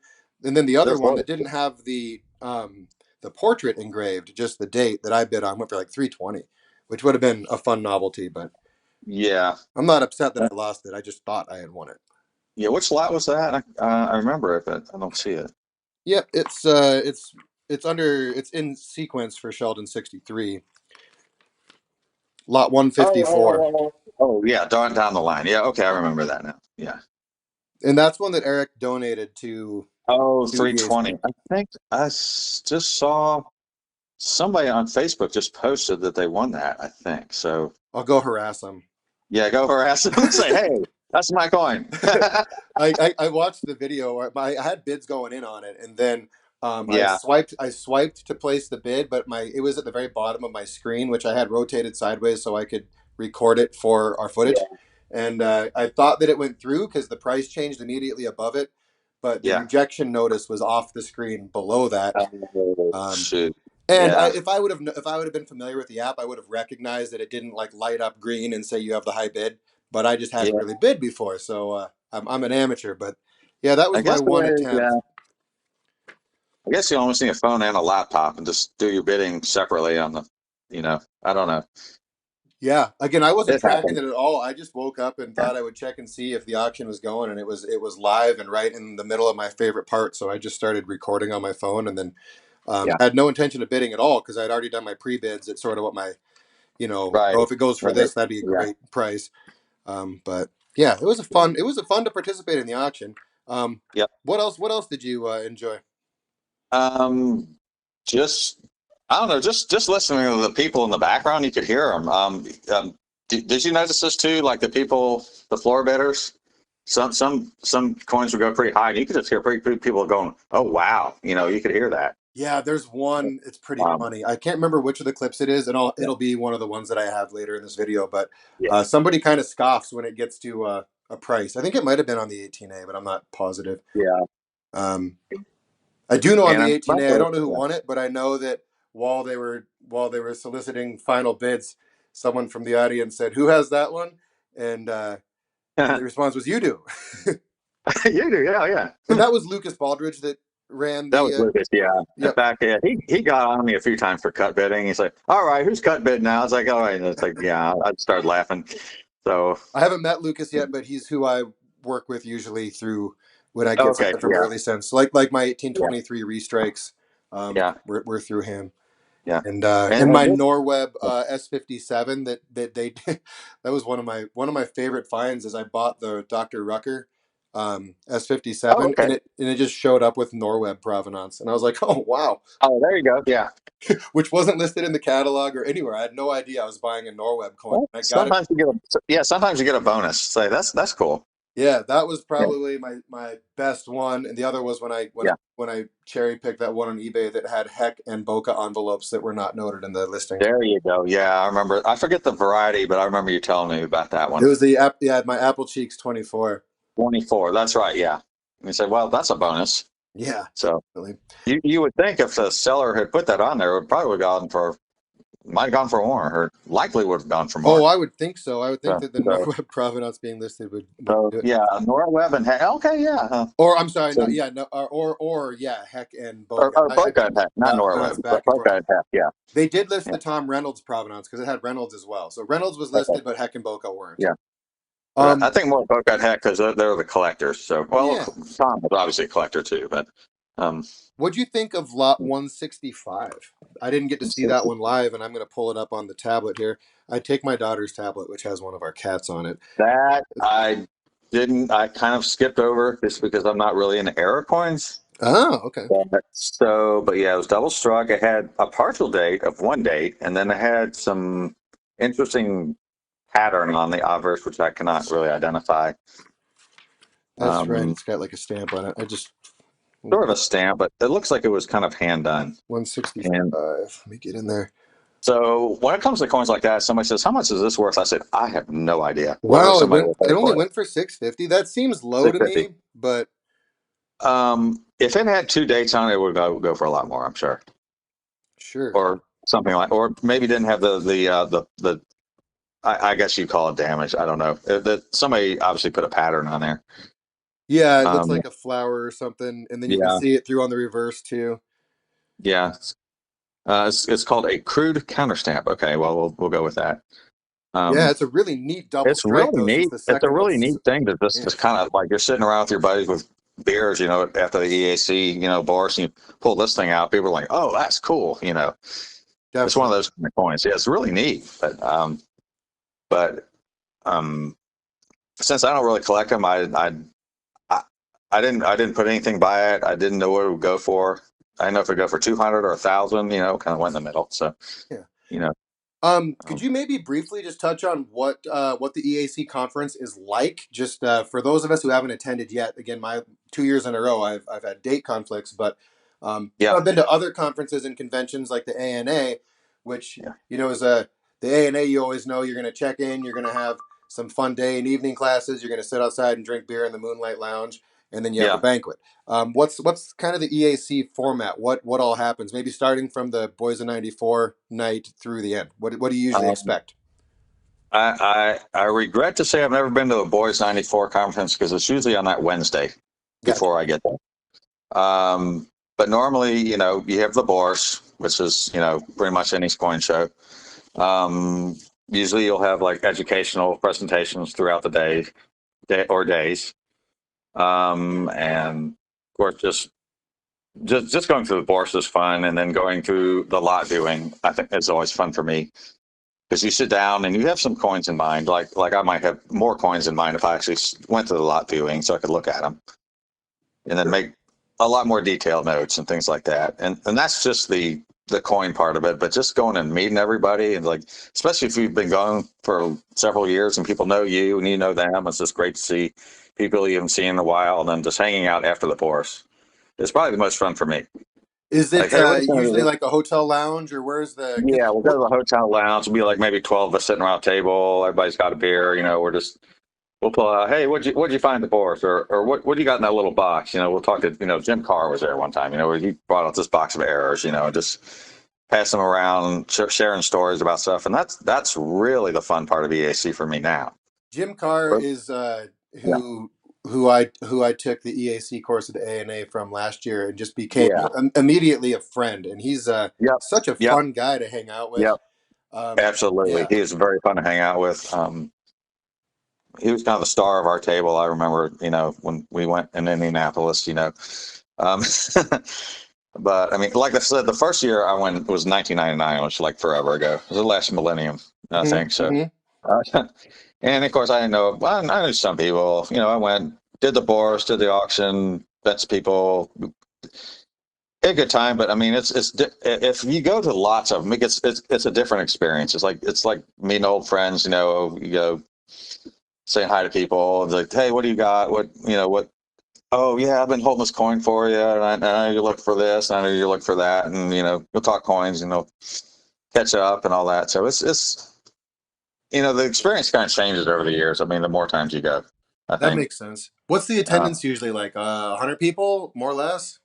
A: the
B: they're
A: other one that
B: affordable.
A: didn't have the portrait engraved, just the date that I bid on went for like 320, which would have been a fun novelty, but
B: Yeah.
A: I'm not upset that I lost it. I just thought I had won it.
B: Yeah, which lot was that? I remember it, but I don't see it.
A: Yep, it's in sequence for Sheldon 63, lot
B: Oh,
A: 154.
B: yeah, down the line. Yeah, okay, I remember that now. Yeah.
A: And that's one that Eric donated
B: Oh,
A: to
B: 320.
A: EAC.
B: I think just saw somebody on Facebook just posted that they won that, I think. So,
A: I'll go harass him.
B: yeah, go harass them and say, hey, that's my coin.
A: I watched the video. I had bids going in on it, and then I
B: Yeah,
A: swiped to place the bid, but it was at the very bottom of my screen, which I had rotated sideways so I could record it for our footage.
B: yeah,
A: And I thought that it went through because the price changed immediately above it, but the
B: yeah.
A: rejection notice was off the screen below that.
B: Oh,
A: Um,
B: shoot.
A: and
B: Yeah,
A: if I would have been familiar with the app, I would have recognized that it didn't like light up green and say you have the high bid. But I just hadn't
B: yeah.
A: really bid before, so I'm an amateur. But yeah, that
B: I
A: was my
B: guess,
A: one
B: yeah.
A: attempt.
B: I guess you almost need a phone and a laptop and just do your bidding separately on I don't know.
A: Yeah, again, I wasn't
B: It
A: tracking
B: happens.
A: it at all. I just woke up and
B: Yeah,
A: thought I would check and see if the auction was going, and it was live and right in the middle of my favorite part. So I just started recording on my phone, and then
B: yeah.
A: I had no intention of bidding at all because I'd already done my pre bids. It's sort of what my
B: Right.
A: oh, if it goes for
B: Right.
A: this, that'd be a
B: Yeah.
A: great price. But yeah, it was a fun to participate in the auction.
B: Yep.
A: What else did you enjoy?
B: Um, just I don't know. Just listening to the people in the background, you could hear them. Did you notice this too? Like the people, the floor bidders. Some coins would go pretty high, and you could just hear people going, "Oh wow!" You could hear that.
A: Yeah, there's one. It's pretty
B: Um,
A: funny. I can't remember which of the clips it is, and
B: yeah,
A: it'll be one of the ones that I have later in this video. But
B: yeah,
A: somebody kind of scoffs when it gets to a price. I think it might have been on the 18A, but I'm not positive.
B: yeah.
A: Um, I do know on
B: And
A: the
B: I'm
A: 18A, I don't know who won it, but I know that while they were soliciting final bids, someone from the audience said, "Who has that one?" And the
B: yeah.
A: response was, "You do."
B: You do, yeah,
A: And
B: yeah.
A: that was Lucas Baldridge that ran
B: That was
A: the.
B: Lucas, yeah. In
A: Yep,
B: fact, yeah, he got on me a few times for cut bidding. He's like, "All right, who's cut bid now?" I was like, "All right." And it's like, yeah, I'd start laughing. So,
A: I haven't met Lucas yet, but he's who I work with usually through when I get
B: okay,
A: something from
B: yeah,
A: Early Sense, like my
B: yeah,
A: 1823 restrikes.
B: yeah,
A: We're through him.
B: yeah.
A: And
B: And
A: my
B: this,
A: Norweb S57 that they did, that was one of my favorite finds is I bought the Dr. Rucker
B: oh,
A: S57
B: okay.
A: and it just showed up with Norweb provenance and I was like, oh wow,
B: Oh, there you go. Yeah.
A: which wasn't listed in the catalog or anywhere. I had no idea I was buying a Norweb coin.
B: Well,
A: I got it.
B: sometimes you get sometimes you get a bonus. Say that's cool.
A: Yeah, that was
B: Yeah,
A: probably my best one, and the other was when I when I
B: yeah.
A: when I cherry picked that one on eBay that had Heck and Boca envelopes that were not noted in the listing.
B: There you go. Yeah, I remember. I forget the variety, but I remember you telling me about that
A: It
B: one.
A: was yeah, my Apple Cheeks 24.
B: 24. That's right. Yeah. And you say, well, that's a bonus.
A: Yeah,
B: So
A: definitely.
B: you would think if the seller had put that on there, it would probably have gone for might have gone for more, or likely would have gone for
A: Oh,
B: more.
A: I would think so. I would think
B: So,
A: that the
B: so,
A: Norweb provenance being listed would
B: so
A: do it.
B: yeah, Nora Webb and okay, yeah,
A: Or I'm sorry,
B: so
A: not yeah, no, or yeah, Heck and Boca.
B: or
A: I
B: Boca and Heck, not Nora
A: bounce
B: Webb, but
A: back and forth.
B: Boca and Heck, yeah,
A: They did list
B: yeah,
A: the Tom Reynolds provenance because it had Reynolds as well. So Reynolds was
B: okay,
A: listed, but Heck and Boca weren't.
B: yeah. But I
A: Um,
B: think more Boca and Heck because they're the collectors. So, well,
A: yeah.
B: Tom was obviously a collector too, but Um,
A: What'd you think of Lot 165? I didn't get to see that one live, and I'm going to pull it up on the tablet here. I take my daughter's tablet, which has one of our cats on it.
B: that I didn't. I kind of skipped over just because I'm not really into error coins.
A: Oh, okay.
B: But yeah, it was double struck. It had a partial date of one date, and then it had some interesting pattern on the obverse, which I cannot really identify.
A: That's right.
B: Um,
A: It's got like a stamp on it. I just
B: Sort of a stamp, but it looks like it was kind of hand done.
A: 165.
B: And
A: Let me get in there.
B: so when it comes to coins like that, somebody says, "How much is this worth?" I said, "I have no idea. Whatever
A: Wow, it
B: somebody
A: went.
B: will
A: It
B: pay
A: only
B: for it,
A: went for 650. That seems low
B: six
A: to
B: fifty.
A: me, but
B: If it had two dates on it, it would go for a lot more, I'm sure,
A: sure.
B: or something like, or maybe didn't have the. I guess you call it damage. I don't know. Somebody obviously put a pattern on there.
A: Yeah, it looks
B: Um,
A: like a flower or something, and then you can
B: yeah,
A: see it through on the reverse too.
B: yeah. It's called a crude counterstamp. Okay, well we'll go with that.
A: Yeah,
B: Um,
A: it's a really neat double
B: It's
A: strike
B: really
A: though, since
B: neat.
A: the
B: It's a
A: second
B: really
A: one's
B: neat thing to
A: yeah,
B: just kind of like you're sitting around with your buddies with beers, after the EAC, bars, and you pull this thing out. People are like, "Oh, that's cool." It's one of
A: definitely.
B: those kind of coins. Yeah, it's really neat. But um, since I don't really collect them, I, I didn't put anything by it. I didn't know what it would go for. I didn't know if it'd go for 200 or 1,000. Kind of went in the middle. So
A: Yeah.
B: you know,
A: Could
B: um,
A: you maybe briefly just touch on what the EAC conference is like? Just for those of us who haven't attended yet. Again, my 2 years in a row, I've had date conflicts, but
B: yeah,
A: I've been to other conferences and conventions like the ANA, which
B: yeah,
A: is a the ANA. You always know you're going to check in, you're going to have some fun day and evening classes, you're going to sit outside and drink beer in the Moonlight Lounge, and then you have a
B: yeah.
A: banquet. What's kind of the EAC format? What all happens? Maybe starting from the Boys of '94 night through the end. What do you usually
B: Um,
A: expect?
B: I regret to say I've never been to a Boys 94 conference because it's usually on that Wednesday
A: Gotcha.
B: before I get there. But normally, you have the Bourse, which is, pretty much any coin show. Um, Usually you'll have like educational presentations throughout the day or days. And of course, just going through the Bourse is fun. And then going through the lot viewing, I think is always fun for me because you sit down and you have some coins in mind. Like I might have more coins in mind if I actually went to the lot viewing so I could look at them and then
A: Sure.
B: make a lot more detailed notes and things like that. And that's just the coin part of it. But just going and meeting everybody and like, especially if you've been going for several years and people know you and you know them, it's just great to see people you haven't seen in a while and then just hanging out after the course. It's probably the most fun for me.
A: Is
B: Like,
A: it
B: hey, we're just gonna
A: usually
B: do
A: like a hotel lounge, or where's the? Because
B: yeah, we'll go to the hotel lounge. We'll be like maybe 12 of us sitting around a table. Everybody's got a beer. We're just we'll pull out. Hey, what'd you find at the Bourse, or what do you got in that little box? We'll talk to Jim Carr was there one time. Where he brought out this box of errors. Just pass them around, sharing stories about stuff, and that's really the fun part of EAC for me now.
A: Jim Carr
B: But,
A: is
B: yeah,
A: who I took the EAC course at the ANA from last year, and just became
B: yeah,
A: immediately a friend. And he's
B: yep,
A: such a
B: yep,
A: fun guy to hang out with.
B: yep. Absolutely,
A: Yeah,
B: he is very fun to hang out with. He was kind of the star of our table. I remember, when we went in Indianapolis, Um, but I mean, like I said, the first year I went was 1999, which is like forever ago. It was the last millennium, I
A: hmm
B: think. So,
A: hmm
B: uh, and of course, I didn't know. Well, I knew some people. I went, did the Bourse, did the auction, met some people. Had a good time, but I mean, if you go to lots of them, it's a different experience. It's like meeting old friends. You go saying hi to people. It's like, hey, what do you got? What oh yeah, I've been holding this coin for you, and I know you look for this, and I know you look for that, and you'll talk coins, catch up and all that. So the experience kind of changes over the years. I mean, the more times you go, I
A: that
B: think.
A: makes sense. What's the
B: Uh,
A: attendance usually like? 100 people, more or less.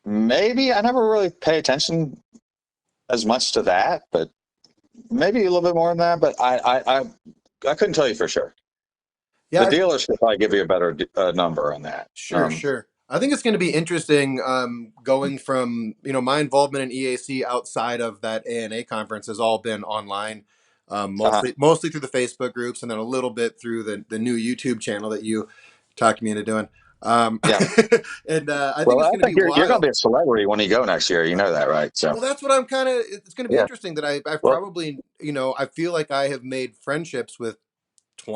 B: Maybe I never really pay attention as much to that, but maybe a little bit more than that. But I couldn't tell you for sure. The
A: Yeah,
B: dealers could probably give you a better number on that.
A: sure, sure. I think it's going to be interesting going from, my involvement in EAC outside of that ANA conference has all been online,
B: Uh-huh.
A: mostly through the Facebook groups, and then a little bit through the new YouTube channel that you talked me into doing.
B: Yeah.
A: And I think
B: Well,
A: it's
B: I
A: going to be
B: think you're going to
A: wild.
B: be a celebrity when you go next year. You know that, right? So
A: Well, that's what I'm kind of. It's going to be
B: yeah.
A: interesting that I've
B: Well,
A: probably, I feel like I have made friendships with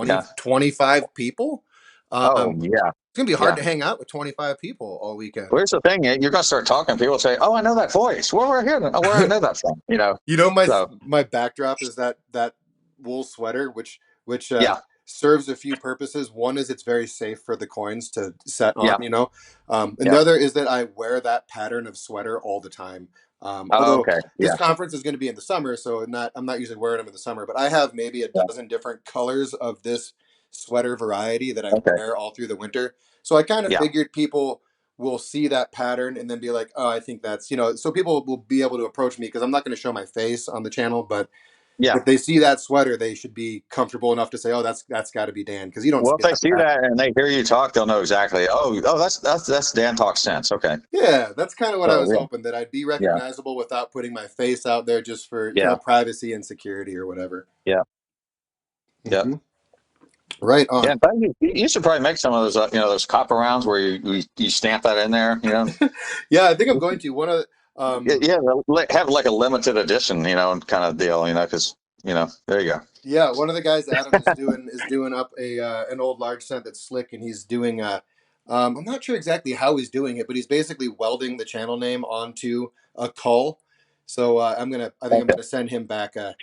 B: yeah.
A: 25 people.
B: Oh,
A: It's
B: yeah.
A: going to be hard
B: Yeah.
A: to hang out with 25 people all
B: Well,
A: weekend.
B: here's the thing: you're going to start talking. People say, "Oh, I know that voice. Where here? Where I know that from?" You know.
A: My
B: So
A: my backdrop is that wool sweater, which
B: yeah.
A: serves a few purposes. One is it's very safe for the coins to set on,
B: Yeah.
A: and the
B: Yeah.
A: other is that I wear that pattern of sweater all the time.
B: Oh,
A: Although
B: okay.
A: this
B: Yeah.
A: conference is going to be in the summer, so I'm not usually wearing them in the summer. But I have maybe a
B: Yeah.
A: dozen different colors of this sweater variety that I
B: Okay.
A: wear all through the winter. So I kind of
B: Yeah.
A: figured people will see that pattern and then be like, oh, I think that's, so people will be able to approach me because I'm not going to show my face on the channel, but
B: Yeah.
A: if they see that sweater, they should be comfortable enough to say, oh, that's got to be Dan, because you don't
B: Well, if
A: see
B: they
A: that
B: see
A: pattern.
B: that and they hear you talk, they'll know exactly. Oh, that's Dan talk sense. Okay.
A: Yeah, that's kind of what I
B: So
A: was hoping, that I'd be
B: yeah.
A: recognizable without putting my face out there just for,
B: Yeah.
A: privacy and security or whatever.
B: Yeah. Yeah.
A: Hmm. Right
B: Yeah.
A: on.
B: In fact, you should probably make some of those, those copper rounds where you stamp that in there,
A: Yeah, I think I'm going to. One of the,
B: Yeah, have like a limited edition, kind of deal, because, there you go.
A: yeah, one of the guys, Adam, is doing up a an old large cent that's slick, and he's doing I'm not sure exactly how he's doing it, but he's basically welding the channel name onto a cull. So I think I'm
B: Okay.
A: gonna send him back a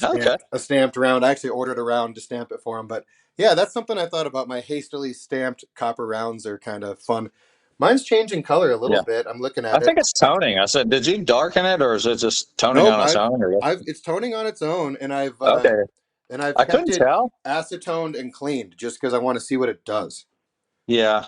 B: Okay.
A: stamped round. I actually ordered a round to stamp it for him, but yeah, that's something I thought about. My hastily stamped copper rounds are kind of fun. Mine's changing color a little
B: Yeah.
A: bit. I'm looking
B: I
A: at it.
B: think it's toning. I said, did you darken it or is it just toning
A: Nope,
B: on its own? Or
A: I've it's toning on its own, and
B: okay.
A: I've
B: I
A: kept
B: couldn't
A: it
B: tell.
A: acetoned and cleaned just because I want to see what it does.
B: Yeah.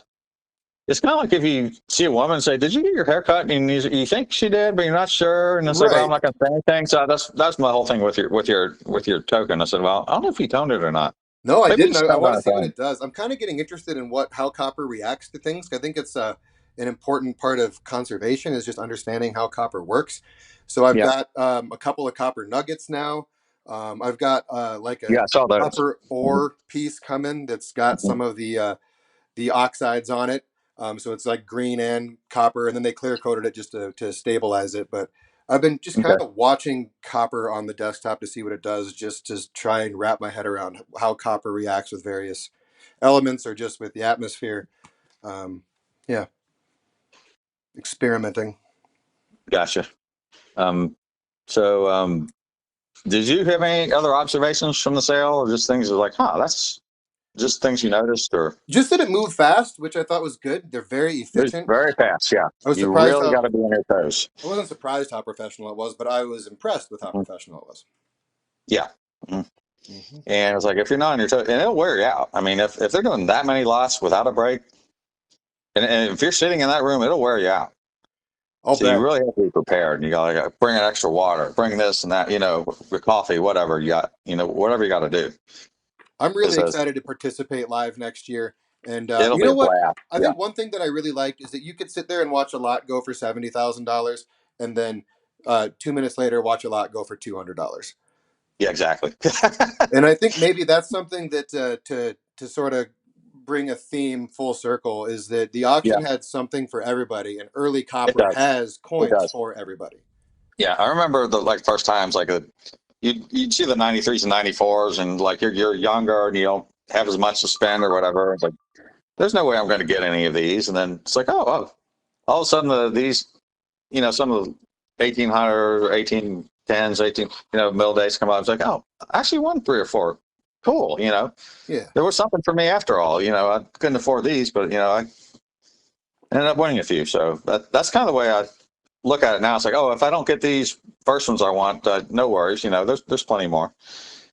B: It's kind of like if you see a woman and say, "Did you get your hair cut?" And you think she did, but you're not sure. And it's like, "Well, I'm
A: Right.
B: not going to say anything." So that's my whole thing with your token. I said, "Well, I don't know if you toned it or not.
A: No, I
B: Maybe you
A: didn't.
B: just
A: I
B: got it
A: want
B: on
A: to
B: its
A: see what
B: own."
A: it does. I'm kind of getting interested in how copper reacts to things. I think it's an important part of conservation is just understanding how copper works. So I've
B: Yeah.
A: got a couple of copper nuggets now. I've got like a
B: Yeah. I saw those.
A: copper
B: Mhm.
A: ore piece coming that's got
B: Mhm.
A: some of the oxides on it. So it's like green and copper, and then they clear coated it just to stabilize it. But I've been just kind
B: Okay.
A: of watching copper on the desktop to see what it does, just to try and wrap my head around how copper reacts with various elements or just with the atmosphere. Um, yeah, experimenting.
B: Gotcha. Um, so, did you have any other observations from the sale, or just things like, that's just things you noticed, or
A: Just that it moved fast, which I thought was good. They're very
B: it was
A: efficient.
B: very fast? Yeah,
A: I was
B: you
A: surprised
B: really
A: how
B: got to be on your toes.
A: I wasn't surprised how professional it was, but I was impressed with how
B: Mhm.
A: professional it was.
B: Yeah. Mhm.
A: Hmm.
B: And it's like if you're not on your toes, and it'll wear you out. I mean, if they're doing that many lots without a break, and if you're sitting in that room, it'll wear you out.
A: I'll
B: So you
A: bet.
B: really have to be prepared. You got to bring an extra water, bring this and that, with coffee, whatever you got, whatever you got to do.
A: I'm
B: Because
A: really excited to participate live next year. And
B: it'll
A: you
B: be
A: know
B: a
A: what?
B: blast.
A: I
B: Yeah.
A: think one thing that I really liked is that you could sit there and watch a lot go for $70,000, and then 2 minutes later watch a lot go for $200.
B: Yeah, exactly.
A: And I think maybe that's something that to sort of bring a theme full circle is that the
B: Yeah,
A: auction had something for everybody, and early
B: it
A: copper
B: does.
A: has
B: It
A: coins
B: does.
A: for everybody.
B: Yeah, I remember the first times you'd see the 93s and 94s and like you're younger and you don't have as much to spend or whatever. It's like there's no way I'm going to get any of these, and then it's like oh, all of a sudden these some of the 1800 1810s 18 middle days come out. It's like oh, I actually won three or four. Cool,
A: Yeah.
B: there was something for me after all. I couldn't afford these, but I ended up winning a few. So that's kind of the way I look at it now. It's like, oh, if I don't get these first ones I want, no worries. There's plenty more.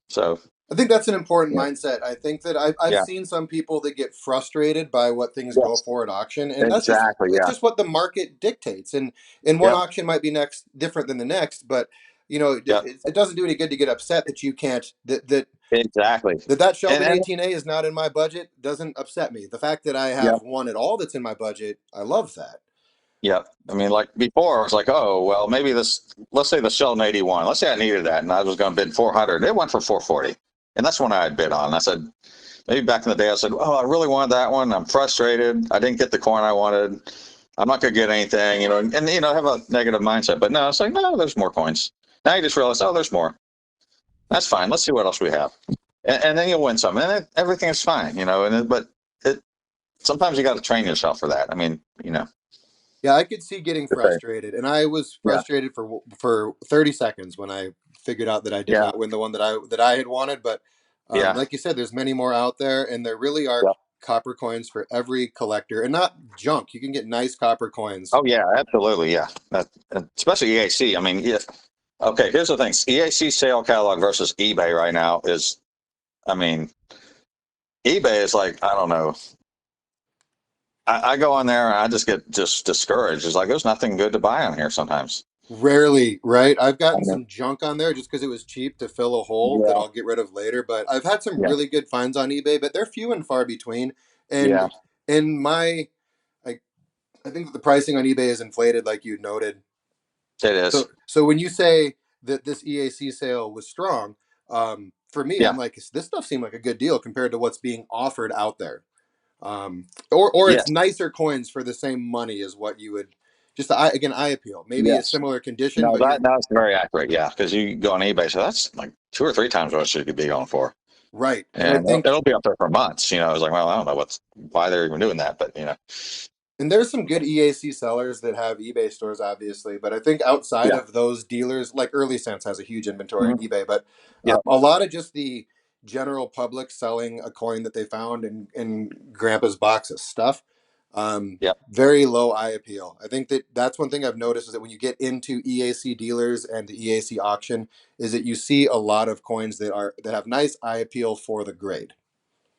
B: So
A: I think that's an important
B: yeah,
A: mindset. I think that I've
B: yeah,
A: seen some people that get frustrated by what things go
B: yes,
A: for at auction, and
B: exactly,
A: it's
B: yeah,
A: just what the market dictates. And one
B: yep,
A: auction might be next different than the next, but
B: yep,
A: it doesn't do any good to get upset that you can't
B: exactly,
A: that Sheldon
B: and
A: 18A is not in my budget doesn't upset me. The fact that I
B: yep,
A: have one at all that's in my budget, I love that.
B: yep. I mean, like before, I was like, oh, well, maybe this. Let's say the Sheldon 81. Let's say I needed that, and I was going to bid 400. It went for 440, and that's when I had bid on. I said, maybe back in the day, I said, "Oh, I really wanted that one. I'm frustrated. I didn't get the coin I wanted. I'm not gonna get anything, and have a negative mindset." But no, it's like, no, there's more coins. Now you just realize, oh, there's more. That's fine. Let's see what else we have, and then you'll win some, and everything is fine, but it sometimes you got to train yourself for that. I mean,
A: Yeah, I could see getting
B: okay.
A: frustrated, and I was
B: Yeah,
A: frustrated for 30 seconds when I figured out that I did
B: yeah,
A: not win the one that I had wanted. But
B: yeah,
A: like you said, there's many more out there, and there really are
B: yeah.
A: copper coins for every collector, and not junk. You can get nice copper coins.
B: Oh yeah, absolutely, yeah. Especially EAC. I mean, yeah. Okay, here's the thing: EAC sale catalog versus eBay right now is, I mean, eBay is like, I don't know. I go on there and I just get discouraged. It's like there's nothing good to buy on here sometimes.
A: Rarely, right? I've
B: I
A: gotten
B: know.
A: some junk on there just because it was cheap to fill a hole that
B: Yeah,
A: I'll get rid of later. But I've had some
B: yeah,
A: really good finds on eBay, but they're few and far between.
B: yeah.
A: And in my, I, I think the pricing on eBay is inflated, like you noted.
B: It
A: So,
B: is.
A: so when you say that this EAC sale was strong, for me,
B: Yeah,
A: I'm like, this stuff seemed like a good deal compared to what's being offered out there. Or it's
B: yes,
A: nicer coins for the same money as what you would. Just again, eye appeal. Maybe a
B: yes.
A: similar condition,
B: No,
A: but you're
B: that's very accurate. Yeah, because you go on eBay, so that's like two or three times what it could be going for,
A: right. And I
B: and
A: think
B: it'll be up there for months. I was like, well, I don't know why they're even doing that, but
A: And there's some good EAC sellers that have eBay stores, obviously. But I think outside
B: yeah,
A: of those dealers, like Early Sense has a huge inventory on
B: mhm,
A: eBay, but
B: yeah,
A: a lot of just the general public selling a coin that they found in Grandpa's box of stuff,
B: yeah.
A: very low eye appeal. I think that's one thing I've noticed is that when you get into EAC dealers and the EAC auction, is that you see a lot of coins that have nice eye appeal for the grade.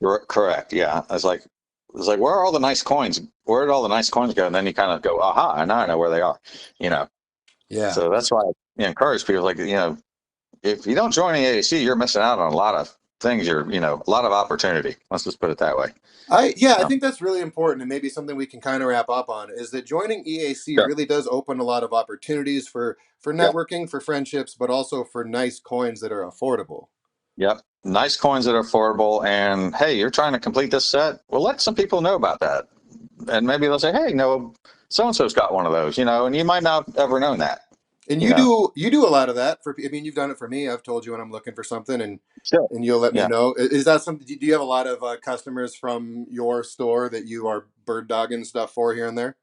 B: You're correct. Yeah, it's like where are all the nice coins? Where did all the nice coins go? And then you kind of go, aha, now I know where they are. You know,
A: Yeah.
B: so that's why I encourage people like if you don't join the AAC, you're missing out on a lot of things. A lot of opportunity. Let's just put it that way.
A: I
B: Um,
A: think that's really important, and maybe something we can kind of wrap up on is that joining EAC
B: sure.
A: really does open a lot of opportunities for
B: Yeah.
A: networking, for friendships, but also for nice coins that are affordable.
B: Yep. Nice coins that are affordable. And hey, you're trying to complete this set. Well, let some people know about that. And maybe they'll say, hey, no, so and so's got one of those, and you might not have ever known that,
A: And
B: you know.
A: you do a lot of that for. I mean, you've done it for me. I've told you when I'm looking for something,
B: Sure.
A: and you'll let me
B: Yeah.
A: know. Is that something? Do you have a lot of customers from your store that you are bird dogging stuff for here and there?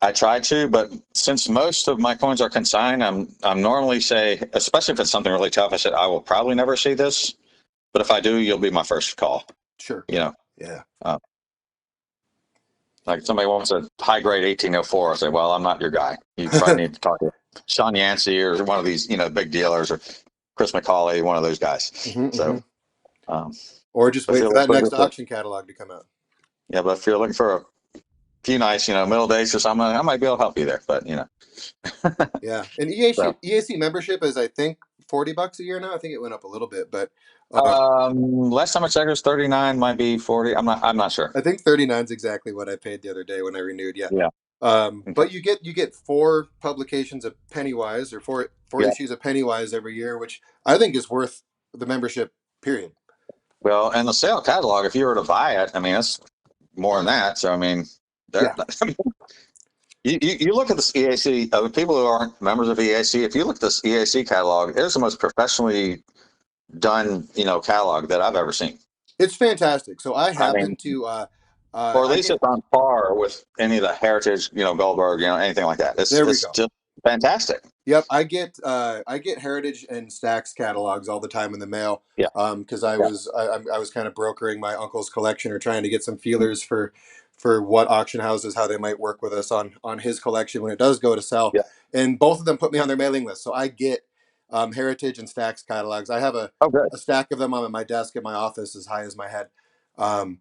B: I try to, but since most of my coins are consigned, I'm normally say, especially if it's something really tough, I said I will probably never see this, but if I do, you'll be my first call.
A: Sure.
B: You know,
A: Yeah.
B: uh, like somebody wants a high grade 1804, I say, well, I'm not your guy. You probably need to talk to Sean Yancey or one of these, big dealers or Chris McCauley, one of those guys.
A: Hmm.
B: So, um,
A: Or just
B: if
A: wait
B: you're
A: for
B: looking
A: that
B: for
A: next
B: just a,
A: auction catalog to come out.
B: yeah, but if you're looking for a few nights, middle days or something, I might be able to help you there. But
A: Yeah, and
B: so
A: EAC membership is I think $40 a year now. I think it went up a little bit, but
B: last time I checked, it was 39, might be 40. I'm not sure.
A: I think 39 is exactly what I paid the other day when I renewed. Yeah,
B: Yeah. Okay.
A: but you get four publications of Pennywise or four
B: Yeah.
A: issues of Pennywise every year, which I think is worth the membership. Period.
B: Well, and the sale catalog, if you were to buy it, I mean, it's more than that. So, I mean, there.
A: Yeah,
B: You look at this EAC, people who aren't members of EAC, if you look at this EAC catalog, it's the most professionally done, catalog that I've ever seen.
A: it's fantastic. So I
B: I mean,
A: happen to
B: or at
A: I
B: least
A: get
B: it's on par with any of the Heritage, Goldberg, anything like that. It's
A: there we
B: it's
A: go.
B: just fantastic.
A: Yep, I get Heritage and Stax catalogs all the time in the mail
B: Yeah,
A: because I
B: yeah,
A: was I was kind of brokering my uncle's collection or trying to get some feelers for what auction houses how they might work with us on his collection when it does go to sell,
B: yeah.
A: and both of them put me on their mailing list, so I get Heritage and Stax catalogs. I have
B: Oh, good.
A: a stack of them on my desk in my office as high as my head. Um,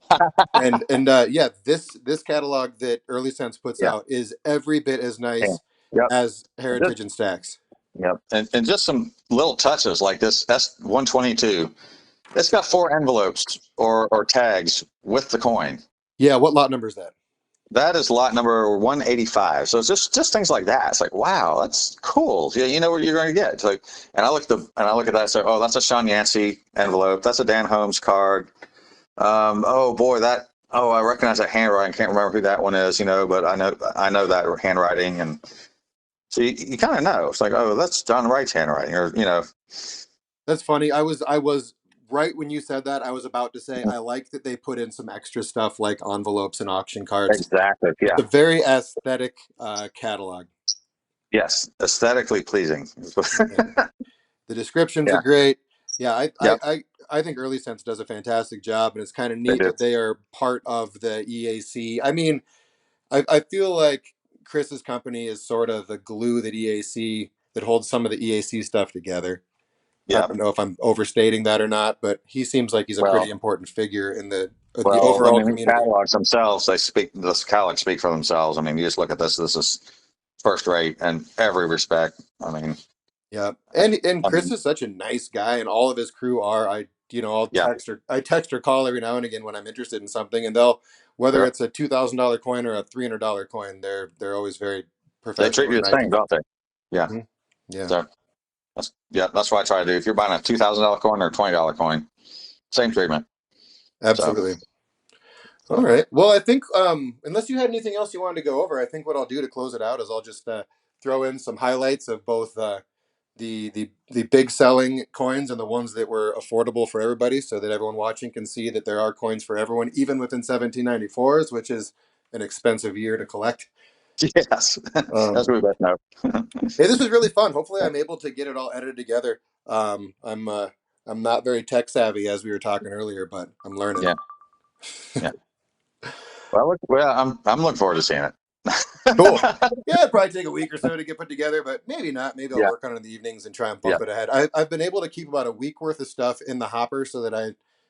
A: and yeah, this catalog that Early Sense puts
B: Yeah,
A: out is every bit as
B: yeah,
A: nice
B: yep.
A: as
B: Just,
A: Heritage and Stacks.
B: yep. And just some little touches like this S122. It's got four envelopes or tags with the coin.
A: Yeah, what lot number is that?
B: That is lot number 185. So it's just things like that. It's like, wow, that's cool. Yeah, you know what you're going to get. It's like, and I look at that. And say, oh, that's a Sean Yancey envelope. That's a Dan Holmes card. Oh boy, I recognize that handwriting. Can't remember who that one is, but I know that handwriting, and so you kind of know. It's like, oh, that's John Wright's handwriting, or
A: That's funny. I was right when you said that. I was about to say I like that they put in some extra stuff like envelopes and auction cards.
B: exactly,
A: It's
B: yeah,
A: a very aesthetic catalog.
B: yes, aesthetically pleasing.
A: Yeah. The descriptions are
B: Yeah,
A: great. Yeah,
B: yep,
A: I think Early Sense does a fantastic job, and it's kind of
B: they
A: neat
B: do.
A: that they are part of the EAC. I mean, I feel like Chris's company is sort of the glue that EAC that holds some of the EAC stuff together. I
B: Yeah.
A: don't know if I'm overstating that or not, but he seems like he's a pretty
B: Well,
A: important figure in the
B: well, I
A: overall
B: mean, these
A: community.
B: catalogs themselves, the catalogs speak for themselves. I mean, you just look at this. This is first rate in every respect. I mean,
A: Yeah,
B: I,
A: and
B: I
A: Chris
B: mean,
A: is such a nice guy, and all of his crew are.
B: yeah,
A: I text or call every now and again when I'm interested in something, and they'll whether
B: sure.
A: it's a $2,000 coin or a $300 coin, they're always very
B: They treat
A: professional
B: you
A: and
B: the
A: nice.
B: same, don't they? Yeah.
A: Hmm. Yeah,
B: So that's what I try to do. If you're buying a $2,000 coin or a $20 coin, same treatment. So,
A: absolutely. All
B: so
A: right. Well, I think unless you had anything else you wanted to go over, I think what I'll do to close it out is I'll just throw in some highlights of both the big selling coins and the ones that were affordable for everybody, so that everyone watching can see that there are coins for everyone, even within 1794s, which is an expensive year to collect.
B: yes,
A: Um,
B: that's what we both know.
A: hey, this was really fun. Hopefully, I'm able to get it all edited together. I'm not very tech savvy, as we were talking earlier, but I'm learning.
B: Yeah, yeah. Well, I'm looking forward to seeing it.
A: Cool. Yeah, it'd probably take a week or so to get put together, but maybe not. Maybe I'll
B: Yeah,
A: work on it in the evenings and try and
B: yeah.
A: bump it ahead. I've been able to keep about a week worth of stuff in the hopper so that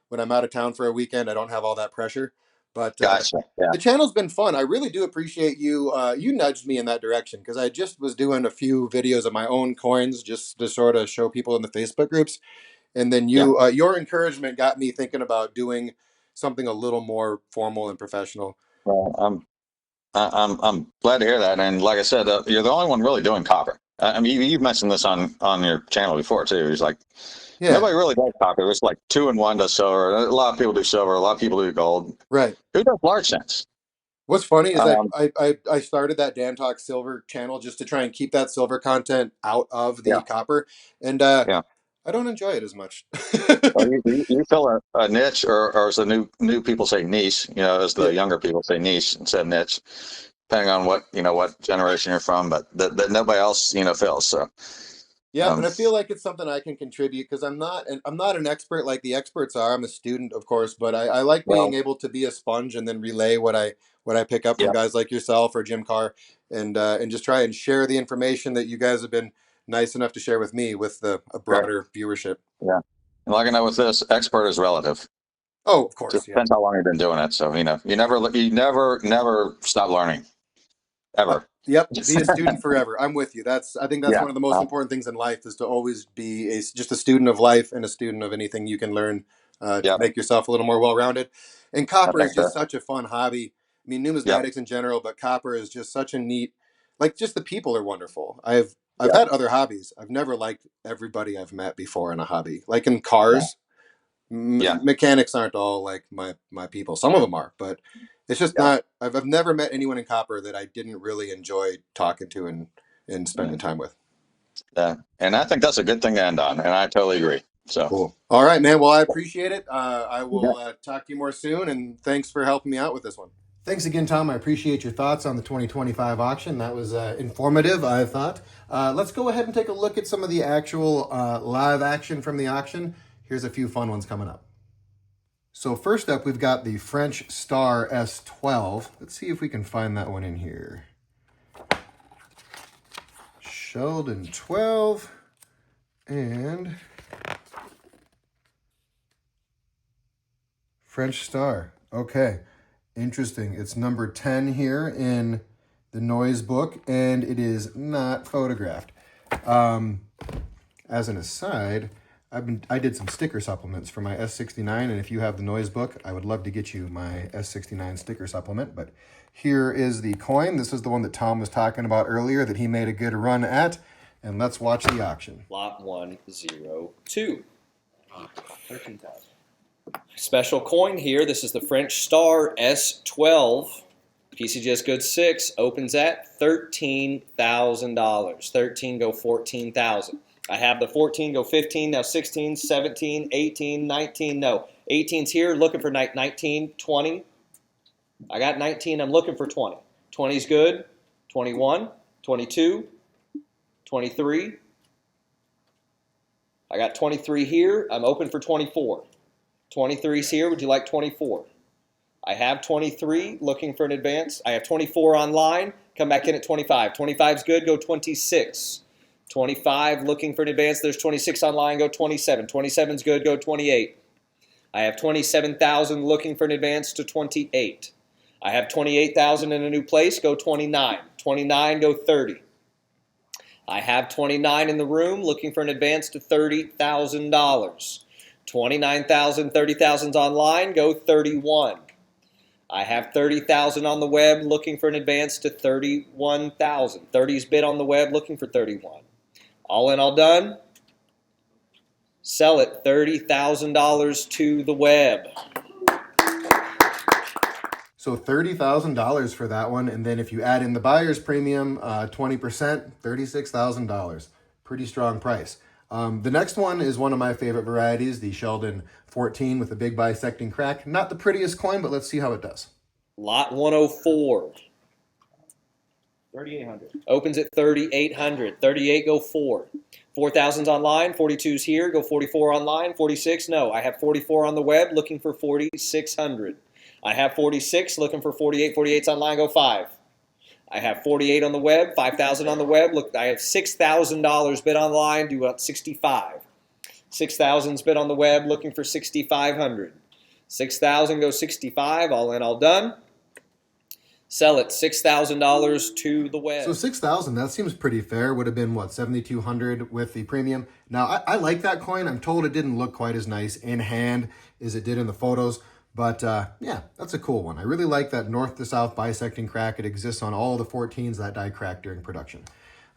A: when I'm out of town for a weekend, I don't have all that pressure. But
B: Gotcha. Yeah,
A: the channel's been fun. I really do appreciate you. You nudged me in that direction because I just was doing a few videos of my own coins just to sort of show people in the Facebook groups, and then
B: yeah.
A: your encouragement got me thinking about doing something a little more formal and professional.
B: Well, I'm glad to hear that. And like I said, you're the only one really doing copper. I mean, you've mentioned this on your channel before too. It's like
A: Yeah,
B: nobody really does copper. It's like 2 and 1 does silver. A lot of people do silver. A lot of people do gold.
A: right.
B: Who does large cents?
A: What's funny is
B: Um,
A: I started that Dan Talk Silver channel just to try and keep that silver content out of
B: yeah,
A: the copper, and
B: yeah.
A: I don't enjoy it as much.
B: Well, you fill a niche, or as the new people say niche, as the
A: Yeah,
B: younger people say niche instead of niche, depending on what generation you're from, but that nobody else fills. So,
A: yeah,
B: um,
A: and I feel like it's something I can contribute because I'm not an expert like the experts are. I'm a student, of course, but I like being
B: well,
A: able to be a sponge and then relay what I pick up from
B: yeah,
A: guys like yourself or Jim Carr, and just try and share the information that you guys have been nice enough to share with me with a
B: right,
A: broader viewership.
B: yeah. And like I know with this, expert is relative.
A: Oh, of
B: Just
A: course, yeah.
B: depends how long you've been doing it. So you never stop learning ever.
A: Yep, be a student forever. I'm with you. I think that's
B: Yeah.
A: one of the most important things in life is to always be just a student of life and a student of anything you can learn to
B: Yep.
A: make yourself a little more well-rounded. And
B: I
A: copper is
B: think so.
A: just such a fun hobby. I mean,
B: Yep.
A: numismatics in general, but copper is just such a neat. Like, just the people are wonderful. I've
B: Yep.
A: had other hobbies. I've never liked everybody I've met before in a hobby. Like in
B: Yeah.
A: cars,
B: Yeah.
A: mechanics aren't all like my people. Some of them are, but it's just
B: Yeah.
A: not. I've never met anyone in copper that I didn't really enjoy talking to and
B: Yeah.
A: spending time with.
B: Yeah. And I think that's a good thing to end on. And I totally agree. So,
A: Cool. All right, man. Well, I appreciate it. I
B: yeah.
A: will talk to you more soon, and thanks for helping me out with this one. Thanks again, Tom. I appreciate your thoughts on the 2025 auction. That was informative, I thought. Let's go ahead and take a look at some of the actual live action from the auction. Here's a few fun ones coming up. So first up, we've got the French Star S12. Let's see if we can find that one in here. Sheldon 12 and French Star. Okay, interesting. It's number 10 here in the noise book, and it is not photographed. Um, as an aside, I did some sticker supplements for my S69, and if you have the noise book, I would love to get you my S69 sticker supplement. But here is the coin. This is the one that Tom was talking about earlier that he made a good run at. And let's watch the auction.
C: Lot 102. 13,000. Special coin here. This is the French Star S12. PCGS Good 6 opens at $13,000. 13 go 14,000. I have the 14 go 15, now 16, 17, 18, 19. No, 18's here, looking for 19, 20. I got 19, I'm looking for 20. 20's good. 21, 22, 23. I got 23 here. I'm open for 24. 23's here. Would you like 24? I have 23, looking for an advance. I have 24 online. Come back in at 25. 25's good. Go 26. 25, looking for an advance. There's 26 online. Go 27. 27's good. Go 28. I have 27,000, looking for an advance to 28. I have 28,000 in a new place. Go 29. 29, go 30. I have 29 in the room, looking for an advance to $30,000. 29,000, 30,000's online, go 31. I have 30,000 on the web, looking for an advance to 31,000. 30's bid on the web, looking for 31. All in, all done. Sell it, $30,000 to the web.
A: So $30,000 for that one, and then if you add in the buyer's premium, 20%, $36,000. Pretty strong price. The next one is one of my favorite varieties, the Sheldon 14 with a big bisecting crack. Not the prettiest coin, but let's see how it does.
C: Lot 104.
D: 3,800.
C: Opens at 3,800. 38, go 4. 4,000's online. 42's here. Go 44 online. 46, no. I have 44 on the web, looking for 4,600. I have 46, looking for 48. 48's online. Go 5. I have 48 on the web. 5,000 on the web. Look, I have $6,000 bid online. Do about 65. 6,000's bid on the web, looking for 6,500. 6,000 go 65. All in, all done. Sell it, $6,000 to the web.
A: So $6,000, that seems pretty fair. Would have been, what, $7,200 with the premium. Now, I like that coin. I'm told it didn't look quite as nice in hand as it did in the photos. But, yeah, that's a cool one. I really like that north to south bisecting crack. It exists on all the 14s that die crack during production.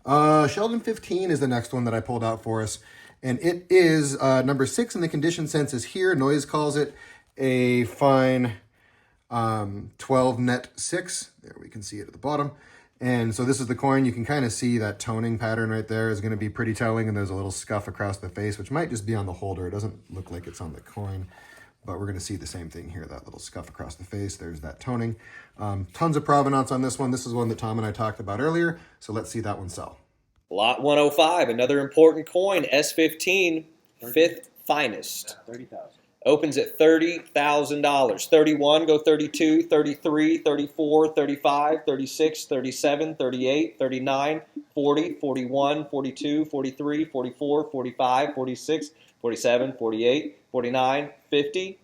A: Sheldon 15 is the next one that I pulled out for us. And it is number 6 in the condition census here. Noise calls it a fine 12 net 6. There, we can see it at the bottom. And so this is the coin. You can kind of see that toning pattern right there is going to be pretty telling. And there's a little scuff across the face, which might just be on the holder. It doesn't look like it's on the coin. But we're going to see the same thing here, that little scuff across the face. There's that toning. Tons of provenance on this one. This is one that Tom and I talked about earlier. So let's see that one sell.
C: Lot 105, another important coin, S15, 5th finest.
D: 30,000.
C: Opens at $30,000. 31, go 32, 33, 34, 35, 36, 37, 38, 39, 40, 41, 42, 43, 44, 45, 46, 47, 48, 49, 50.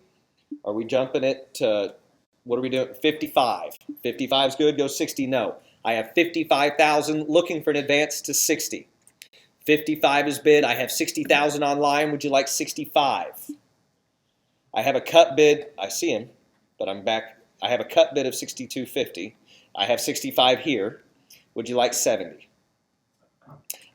C: Are we jumping it to, what are we doing? 55. 55 is good, go 60, no. I have 55,000, looking for an advance to 60. 55 is bid. I have 60,000 online. Would you like 65? I have a cut bid. I see him, but I'm back. I have a cut bid of 62.50. I have 65 here. Would you like 70?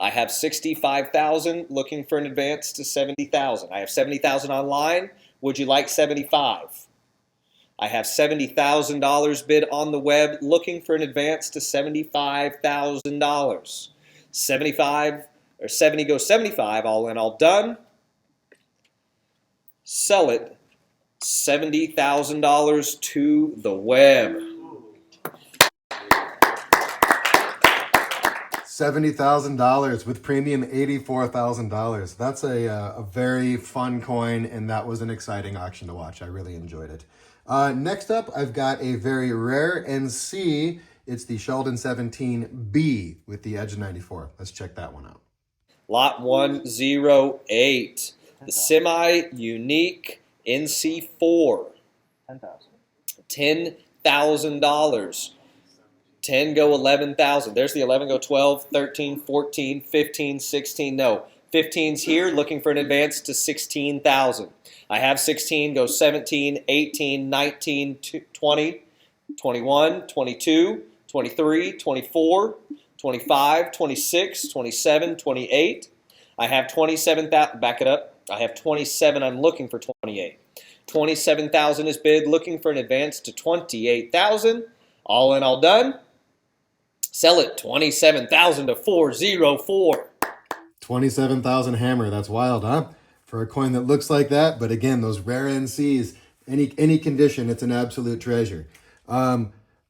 C: I have 65,000, looking for an advance to 70,000. I have 70,000 online. Would you like 75? I have $70,000 bid on the web, looking for an advance to $75,000. 75 or 70 goes 75, all in, all done. Sell it, $70,000 to the web.
A: $70,000 with premium $84,000. That's a very fun coin, and that was an exciting auction to watch. I really enjoyed it. Next up, I've got a very rare NC. It's the Sheldon 17B with the Edge 94. Let's check that one out.
C: Lot 108, the semi-unique NC4.
D: 10,000.
C: $10,000. 10 go 11,000. There's the 11 go 12, 13, 14, 15, 16. No, 15's here, looking for an advance to 16,000. I have 16, go 17, 18, 19, 20, 21, 22, 23, 24, 25, 26, 27, 28. I have 27,000. Back it up. I have 27. I'm looking for 28. 27,000 is bid, looking for an advance to 28,000. All in, all done. Sell it 27,000 to 404.
A: 27,000 hammer. That's wild, huh? For a coin that looks like that. But again, those rare NCs, any condition, it's an absolute treasure.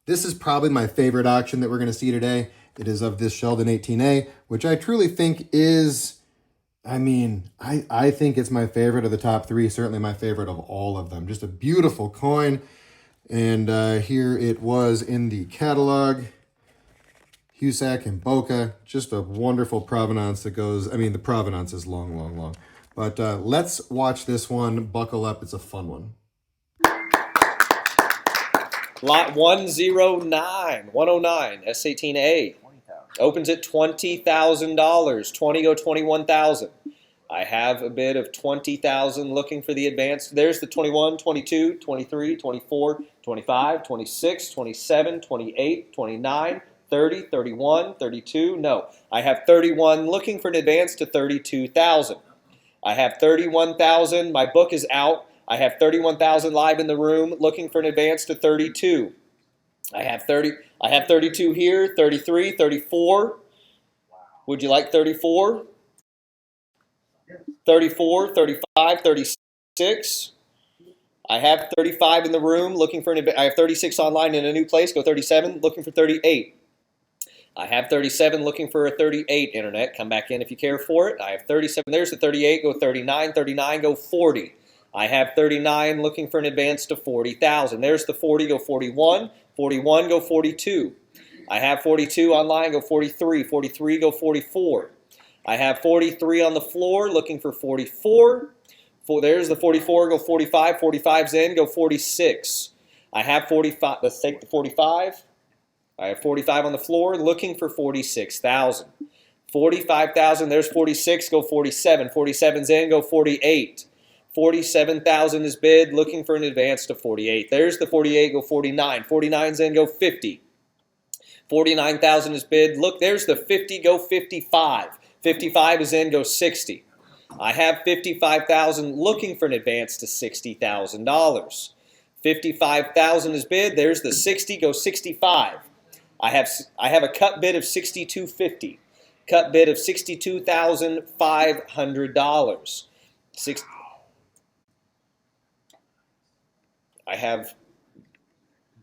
A: This is probably my favorite auction that we're going to see today. It is of this Sheldon 18A, which I truly think is, I think it's my favorite of the top three. Certainly my favorite of all of them. Just a beautiful coin. And here it was in the catalog. Husak and Boca, just a wonderful provenance that goes, the provenance is long, long, long. But let's watch this one. Buckle up. It's a fun one.
C: Lot 109, S18A. Opens at $20,000. 20 go 21,000. I have a bid of 20,000 looking for the advance. There's the 21, 22, 23, 24, 25, 26, 27, 28, 29, 30, 31, 32. No, I have 31 looking for an advance to 32,000. I have 31,000. My book is out. I have 31,000 live in the room looking for an advance to 32. I have 32 here, 33, 34. Would you like 34? 34, 35, 36. I have 35 in the room looking for an, I have 36 online in a new place. Go 37, looking for 38. I have 37 looking for a 38 internet. Come back in if you care for it. I have 37. There's the 38. Go 39. 39. Go 40. I have 39 looking for an advance to 40,000. There's the 40. Go 41. 41. Go 42. I have 42 online. Go 43. 43. Go 44. I have 43 on the floor looking for 44. There's the 44. Go 45. 45's in. Go 46. I have 45. Let's take the 45. I have 45 on the floor, looking for 46,000. 45,000, there's 46, go 47. 47's in, go 48. 47,000 is bid, looking for an advance to 48. There's the 48, go 49. 49's in, go 50. 49,000 is bid. Look, there's the 50, go 55. 55 is in, go 60. I have 55,000 looking for an advance to $60,000. 55,000 is bid. There's the 60, go 65. I have a cut bid of $62.50. Cut bid of $62,500.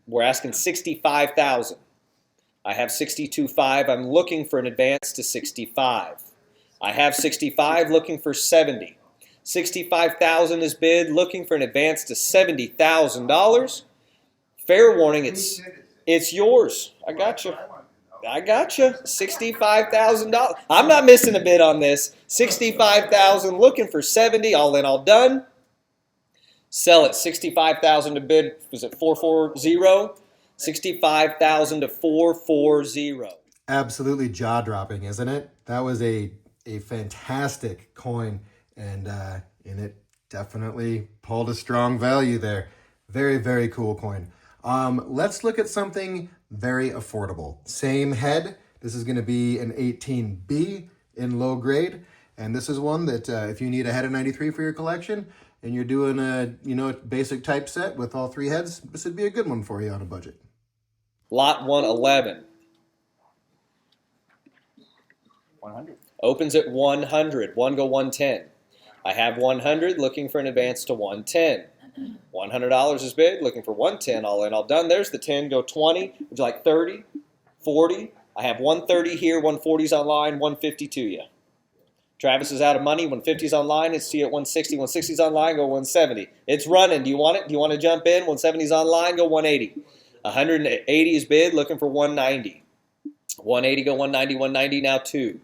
C: We're asking 65,000. I have 62.5. I'm looking for an advance to 65. I have 65 looking for 70. 65,000 is bid, looking for an advance to $70,000. Fair warning, it's yours. I got you. $65,000. I'm not missing a bid on this. 65,000 looking for 70. All in, all done. Sell it. 65,000 to bid. Was it 440? 65,000 to 440.
A: Absolutely jaw-dropping, isn't it? That was a fantastic coin, and it definitely pulled a strong value there. Very, very cool coin. Let's look at something very affordable. Same head. This is going to be an 18B in low grade. And this is one that if you need a head of 93 for your collection and you're doing a basic type set with all three heads, this would be a good one for you on a budget.
C: Lot 111.
D: 100.
C: Opens at 100. One go 110. I have 100 looking for an advance to 110. $100 is bid, looking for 110, all in, all done. There's the 10, go 20. Would you like 30, 40? I have 130 here, 140's online, 150 to you. Travis is out of money, 150's online, it's to you at 160. 160's online, go 170. It's running, do you want it? Do you want to jump in? 170's online, go 180. 180 is bid, looking for 190. 180, go 190, 190, now 2.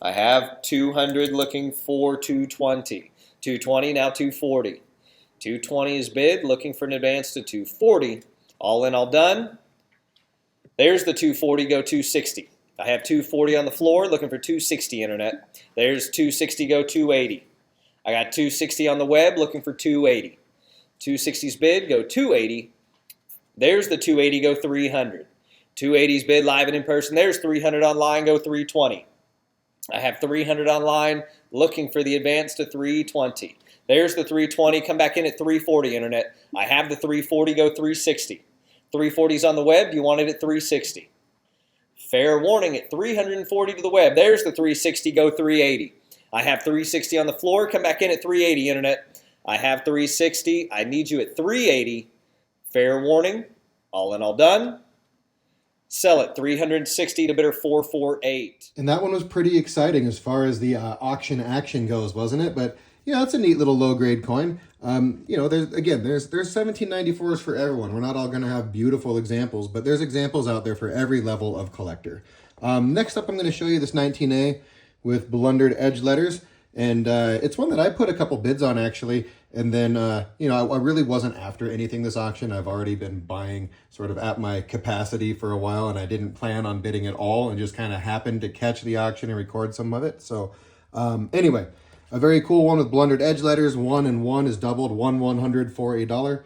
C: I have 200 looking for 220. 220, now 240. 220 is bid, looking for an advance to 240. All in, all done. There's the 240, go 260. I have 240 on the floor, looking for 260 internet. There's 260, go 280. I got 260 on the web, looking for 280. 260's bid, go 280. There's the 280, go 300. 280's bid, live and in person. There's 300 online, go 320. I have 300 online, looking for the advance to 320. There's the 320. Come back in at 340, internet. I have the 340, go 360. 340's on the web. Do you want it at 360? Fair warning at 340 to the web. There's the 360, go 380. I have 360 on the floor. Come back in at 380, internet. I have 360. I need you at 380. Fair warning. All in, all done. Sell it 360 to bidder 448.
A: And that one was pretty exciting as far as the auction action goes, wasn't it? But yeah, that's a neat little low grade coin. You know, there's 1794s for everyone. We're not all going to have beautiful examples, but there's examples out there for every level of collector. Next up, I'm going to show you this 19A with blundered edge letters. And it's one that I put a couple bids on, actually. And then, you know, I really wasn't after anything this auction. I've already been buying sort of at my capacity for a while, and I didn't plan on bidding at all and just kind of happened to catch the auction and record some of it. So anyway, a very cool one with blundered edge letters. 1 and 1 is doubled, 1/100 for $1.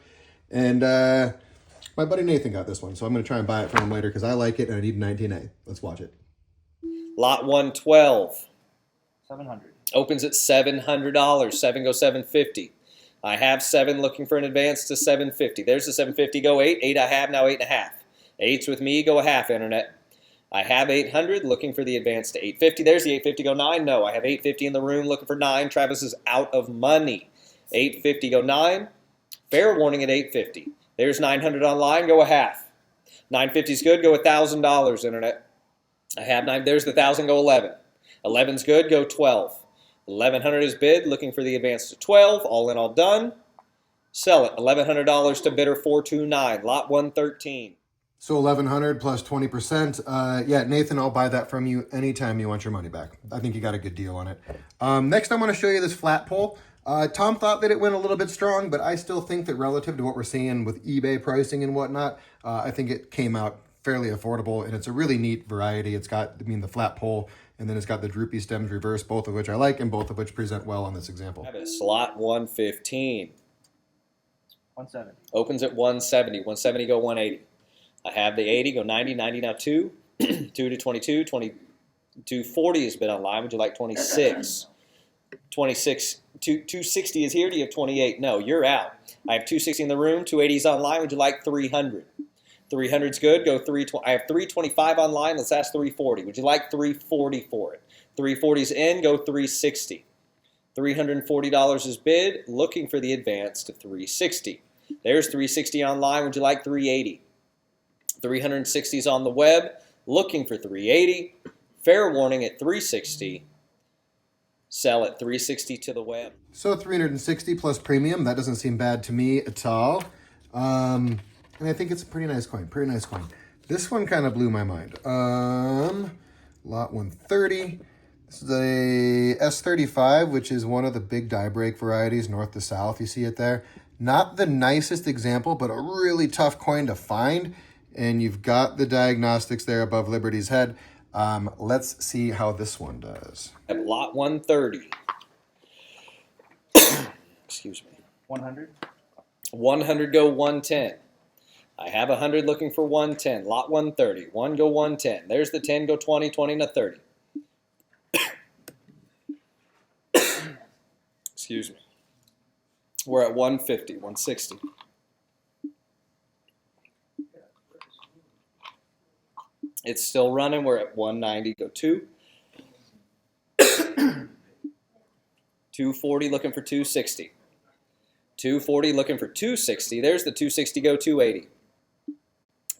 A: And my buddy Nathan got this one, so I'm going to try and buy it from him later because I like it and I need a 19A. Let's watch it.
C: Lot 112.
D: 700.
C: Opens at $700. 7 go 750. I have 7 looking for an advance to 750. There's the 750, go 8. 8 I have, now 8.5. 8's with me, go a half, internet. I have 800 looking for the advance to 850. There's the 850, go 9. No, I have 850 in the room looking for 9. Travis is out of money. 850, go 9. Fair warning at 850. There's 900 online, go a half. 950's good, go $1,000, internet. I have 9. There's the 1,000, go 11. 11's good, go 12. 1100 is bid, looking for the advance to 12. All in, all done. Sell it, $1,100 to bidder 429. Lot 113.
A: So 1,100 plus 20%. Yeah, Nathan, I'll buy that from you anytime you want your money back. I think you got a good deal on it. Next, I want to show you this flat pole. Tom thought that it went a little bit strong, but I still think that relative to what we're seeing with eBay pricing and whatnot, I think it came out fairly affordable, and it's a really neat variety. It's got, the flat pole, and then it's got the droopy stems reverse, both of which I like, and both of which present well on this example.
C: I have a slot 115.
D: 170.
C: Opens at 170. 170 go 180. I have the 80, go 90. 90 now 2. 2 to 22. 2240 has been online. Would you like 26? 26. 260 is here. Do you have 28? No, you're out. I have 260 in the room. 280 is online. Would you like 300? 300's good. Go 320. I have 325 online. Let's ask 340. Would you like 340 for it? 340's in. Go 360. $340 is bid. Looking for the advance to 360. There's 360 online. Would you like 380? 360's on the web. Looking for 380. Fair warning at 360. Sell at 360 to the web.
A: So 360 plus premium. That doesn't seem bad to me at all. And I think it's a pretty nice coin. Pretty nice coin. This one kind of blew my mind. Lot 130. This is a S35, which is one of the big die break varieties, north to south. You see it there. Not the nicest example, but a really tough coin to find. And you've got the diagnostics there above Liberty's head. Let's see how this one does.
C: At lot 130. Excuse me.
D: 100.
C: 100 go 110. I have 100 looking for 110. Lot 130. 1 go 110. There's the 10 go 20. 20 to 30. Excuse me. We're at 150. 160. It's still running. We're at 190. Go 2. 240 looking for 260. 240 looking for 260. There's the 260 go 280.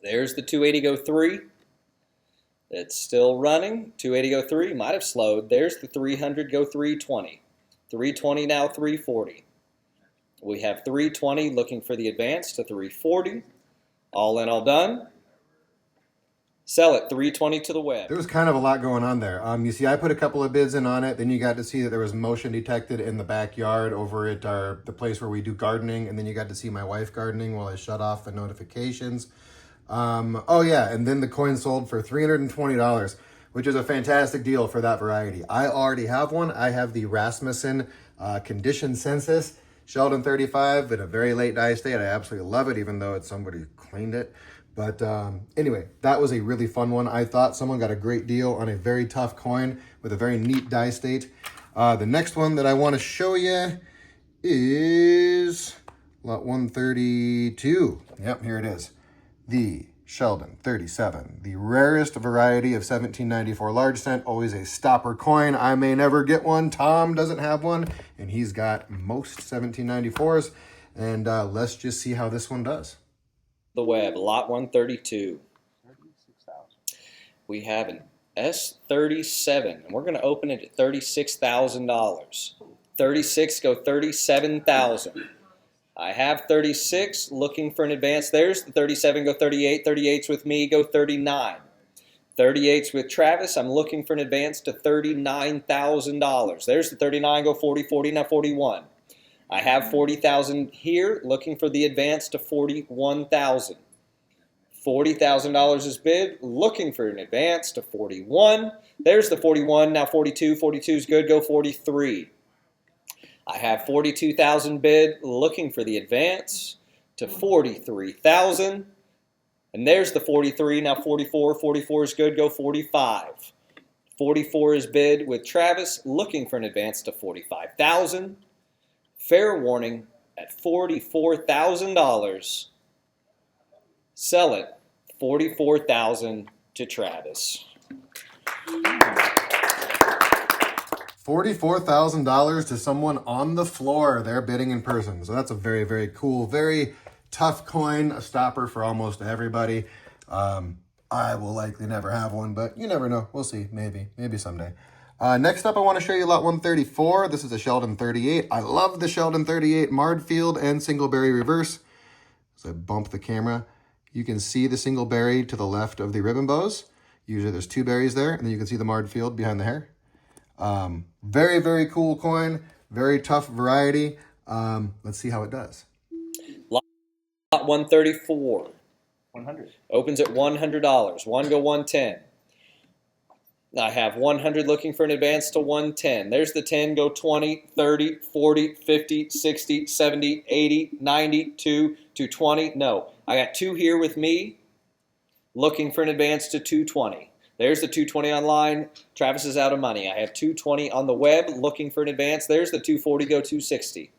C: There's the 280 go 3. It's still running. 280 go 3. Might have slowed. There's the 300 go 320. 320 now 340. We have 320 looking for the advance to 340. All in, all done. Sell it 320 to the web.
A: There was kind of a lot going on there. You see, I put a couple of bids in on it. Then you got to see that there was motion detected in the backyard over at the place where we do gardening. And then you got to see my wife gardening while I shut off the notifications. Oh yeah, and then the coin sold for $320, which is a fantastic deal for that variety. I already have one. I have the Rasmussen Condition Census Sheldon 35 in a very late die state. I absolutely love it, even though it's somebody cleaned it. But anyway, that was a really fun one. I thought someone got a great deal on a very tough coin with a very neat die state. The next one that I want to show you is lot 132. Yep, here it is. The Sheldon 37, the rarest variety of 1794 large cent, always a stopper coin. I may never get one. Tom doesn't have one, and he's got most 1794s. And let's just see how this one does.
C: The web, lot 132.
D: 36,000.
C: We have an S37, and we're going to open it at $36,000. 36 go 37,000. I have 36, looking for an advance. There's the 37, go 38. 38's with me, go 39. 38's with Travis. I'm looking for an advance to $39,000. There's the 39, go 40, 40, now 41. I have 40,000 here, looking for the advance to 41,000. $40,000 is bid, looking for an advance to 41. There's the 41, now 42. 42 is good, go 43. I have 42,000 bid, looking for the advance to 43,000. And there's the 43, now 44. 44 is good, go 45. 44 is bid with Travis, looking for an advance to 45,000. Fair warning at $44,000. Sell it, 44,000 to Travis.
A: $44,000 to someone on the floor. They're bidding in person. So that's a very, very cool, very tough coin, a stopper for almost everybody. I will likely never have one, but you never know. We'll see. Maybe someday. Next up, I want to show you lot 134. This is a Sheldon 38. I love the Sheldon 38 Mardfield and Singleberry reverse. As I bump the camera, you can see the Singleberry to the left of the ribbon bows. Usually there's two berries there, and then you can see the Mardfield behind the hair. Very, very cool coin. Very tough variety. Let's see how it does.
C: Lot 134.
D: 100.
C: Opens at $100. One go 110. I have 100 looking for an advance to 110. There's the 10, go 20, 30, 40, 50, 60, 70, 80, 90, 2, 220. No, I got 2 here with me looking for an advance to 220. There's the 220 online. Travis is out of money. I have 220 on the web looking for an advance. There's the 240, go 260.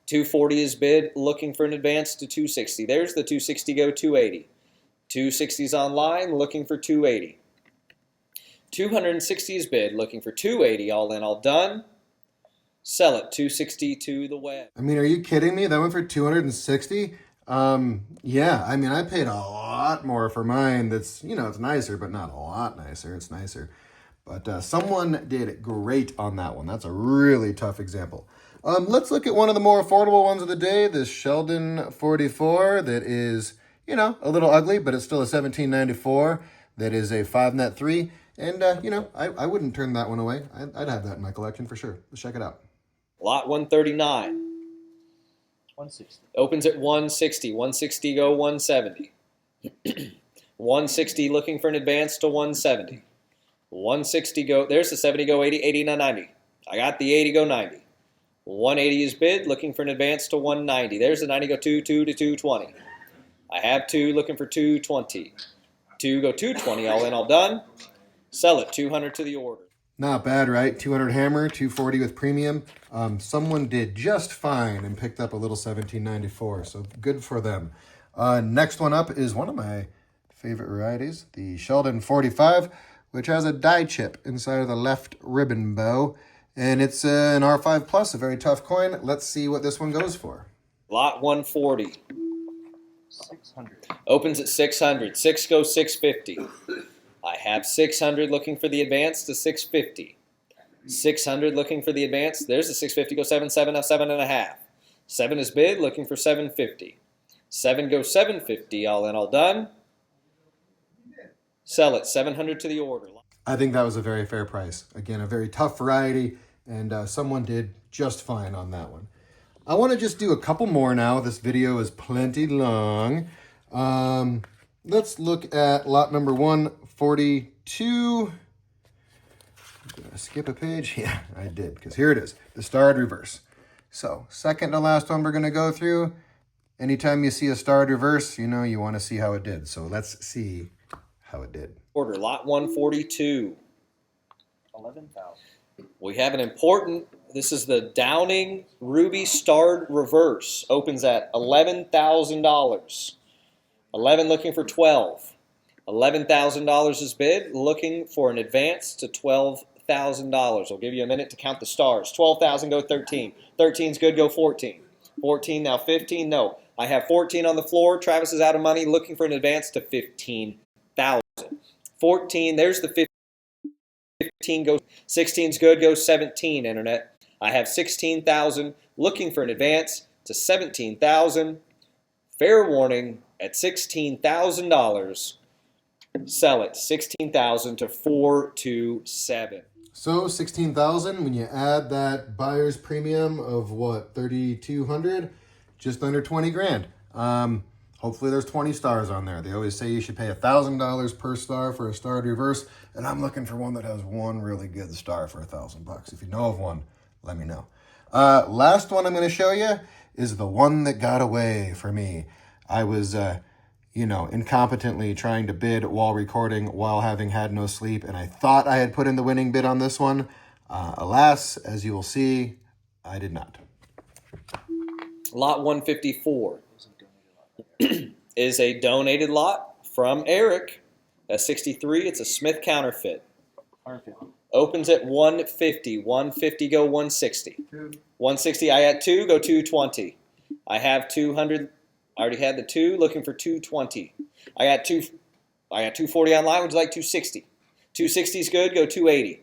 C: 240 is bid, looking for an advance to 260. There's the 260, go 280. 260's online, looking for 280. 260 is bid, looking for 280, all in, all done. Sell it, 260 to the web.
A: I mean, are you kidding me? That went for 260? Yeah, I mean, I paid a lot more for mine. That's, you know, it's nicer, but not a lot nicer. It's nicer. But someone did great on that one. That's a really tough example. Let's look at one of the more affordable ones of the day, this Sheldon 44 that is, you know, a little ugly, but it's still a 1794. That is a 5-net 3. And, you know, I wouldn't turn that one away. I'd have that in my collection for sure. Let's check it out.
C: Lot 139.
D: 160.
C: Opens at 160. 160 go 170. 160 looking for an advance to 170. 160 go, there's the 70 go 80, 80 now 90. I got the 80 go 90. 180 is bid, looking for an advance to 190. There's the 90 go 2 to 220. I have 2 looking for 220. 2 go 220, all in, all done. Sell it, 200 to the order.
A: Not bad, right? 200 hammer, 240 with premium. Someone did just fine and picked up a little 1794, so good for them. Next one up is one of my favorite varieties, the Sheldon 45, which has a die chip inside of the left ribbon bow, and it's an R5 Plus, a very tough coin. Let's see what this one goes for.
C: Lot 140.
D: 600.
C: Opens at 600. 6 goes 650. I have 600 looking for the advance to 650. 600 looking for the advance. There's the 650 go 7, 7, now 7.5. 7 is bid, looking for 750. 7 goes 750, all in, all done. Sell it, 700 to the order.
A: I think that was a very fair price. Again, a very tough variety, and someone did just fine on that one. I want to just do a couple more now. This video is plenty long. Let's look at lot number 142. Did I skip a page? Yeah, I did, because here it is, the starred reverse. So, second to last one we're going to go through. Anytime you see a starred reverse, you know you want to see how it did. So let's see how it did.
C: Order, lot 142.
D: 11,000.
C: We have an important, this is the Downing Ruby Starred Reverse. Opens at $11,000. 11 looking for 12. $11,000 is bid, looking for an advance to $12,000. I'll give you a minute to count the stars. 12,000, go 13. 13's good, go 14. 14, now 15, no. I have 14 on the floor. Travis is out of money, looking for an advance to 15,000. 14, there's the 15, go 16's good, go 17, Internet. I have 16,000, looking for an advance to 17,000. Fair warning, at $16,000, sell it 16,000 to 427.
A: So 16,000, when you add that buyer's premium of what, 3,200, just under 20 grand. Hopefully there's 20 stars on there. They always say you should pay $1,000 per star for a starred reverse, and I'm looking for one that has one really good star for $1,000. If you know of one, let me know. Last one I'm going to show you is the one that got away for me. I was, incompetently trying to bid while recording, while having had no sleep, and I thought I had put in the winning bid on this one. Alas, as you will see, I did not.
C: Lot 154 is a donated lot from Eric. A 63, it's a Smith counterfeit.
D: 150.
C: Opens at 150. 150, go 160. 160, I had 2, go 220. I have 200. I already had the 2, looking for 220. I got 240 online. Would you like 260? 260 is good. Go 280.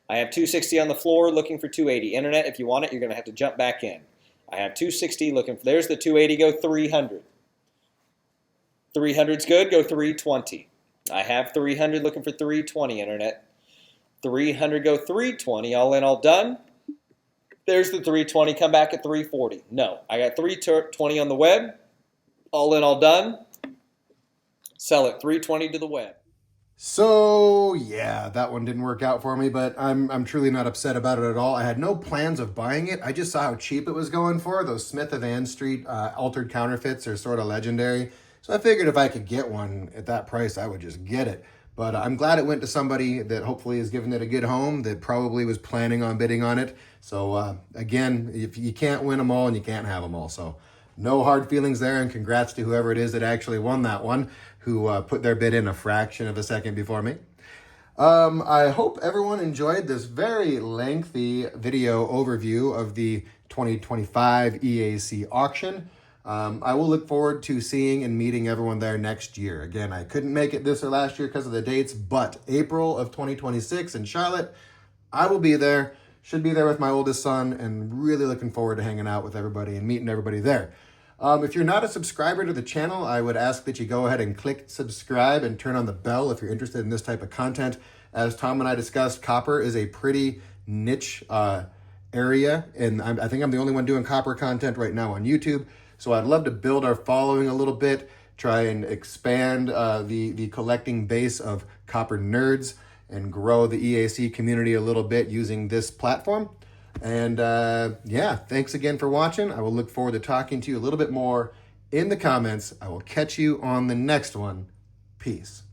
C: I have 260 on the floor, looking for 280. Internet, if you want it, you're going to have to jump back in. I have 260 looking for. There's the 280. Go 300. 300's good. Go 320. I have 300 looking for 320. Internet. 300 go 320. All in, all done. There's the 320. Come back at 340. No, I got 320 on the web. All in, all done. Sell it 320 to the web.
A: So yeah, that one didn't work out for me, but I'm truly not upset about it at all. I had no plans of buying it. I just saw how cheap it was going for. Those Smith of Ann Street altered counterfeits are sort of legendary. So I figured if I could get one at that price, I would just get it. But I'm glad it went to somebody that hopefully has given it a good home, that probably was planning on bidding on it. So again, if you can't win them all and you can't have them all. So no hard feelings there, and congrats to whoever it is that actually won that one, who put their bid in a fraction of a second before me. I hope everyone enjoyed this very lengthy video overview of the 2025 EAC auction. I will look forward to seeing and meeting everyone there next year. Again, I couldn't make it this or last year because of the dates, but April of 2026 in Charlotte, I will be there. Should be there with my oldest son, and really looking forward to hanging out with everybody and meeting everybody there. If you're not a subscriber to the channel, I would ask that you go ahead and click subscribe and turn on the bell if you're interested in this type of content. As Tom and I discussed, copper is a pretty niche area, and I think I'm the only one doing copper content right now on YouTube. So I'd love to build our following a little bit, try and expand the collecting base of copper nerds, and grow the EAC community a little bit using this platform. And yeah, thanks again for watching. I will look forward to talking to you a little bit more in the comments. I will catch you on the next one. Peace.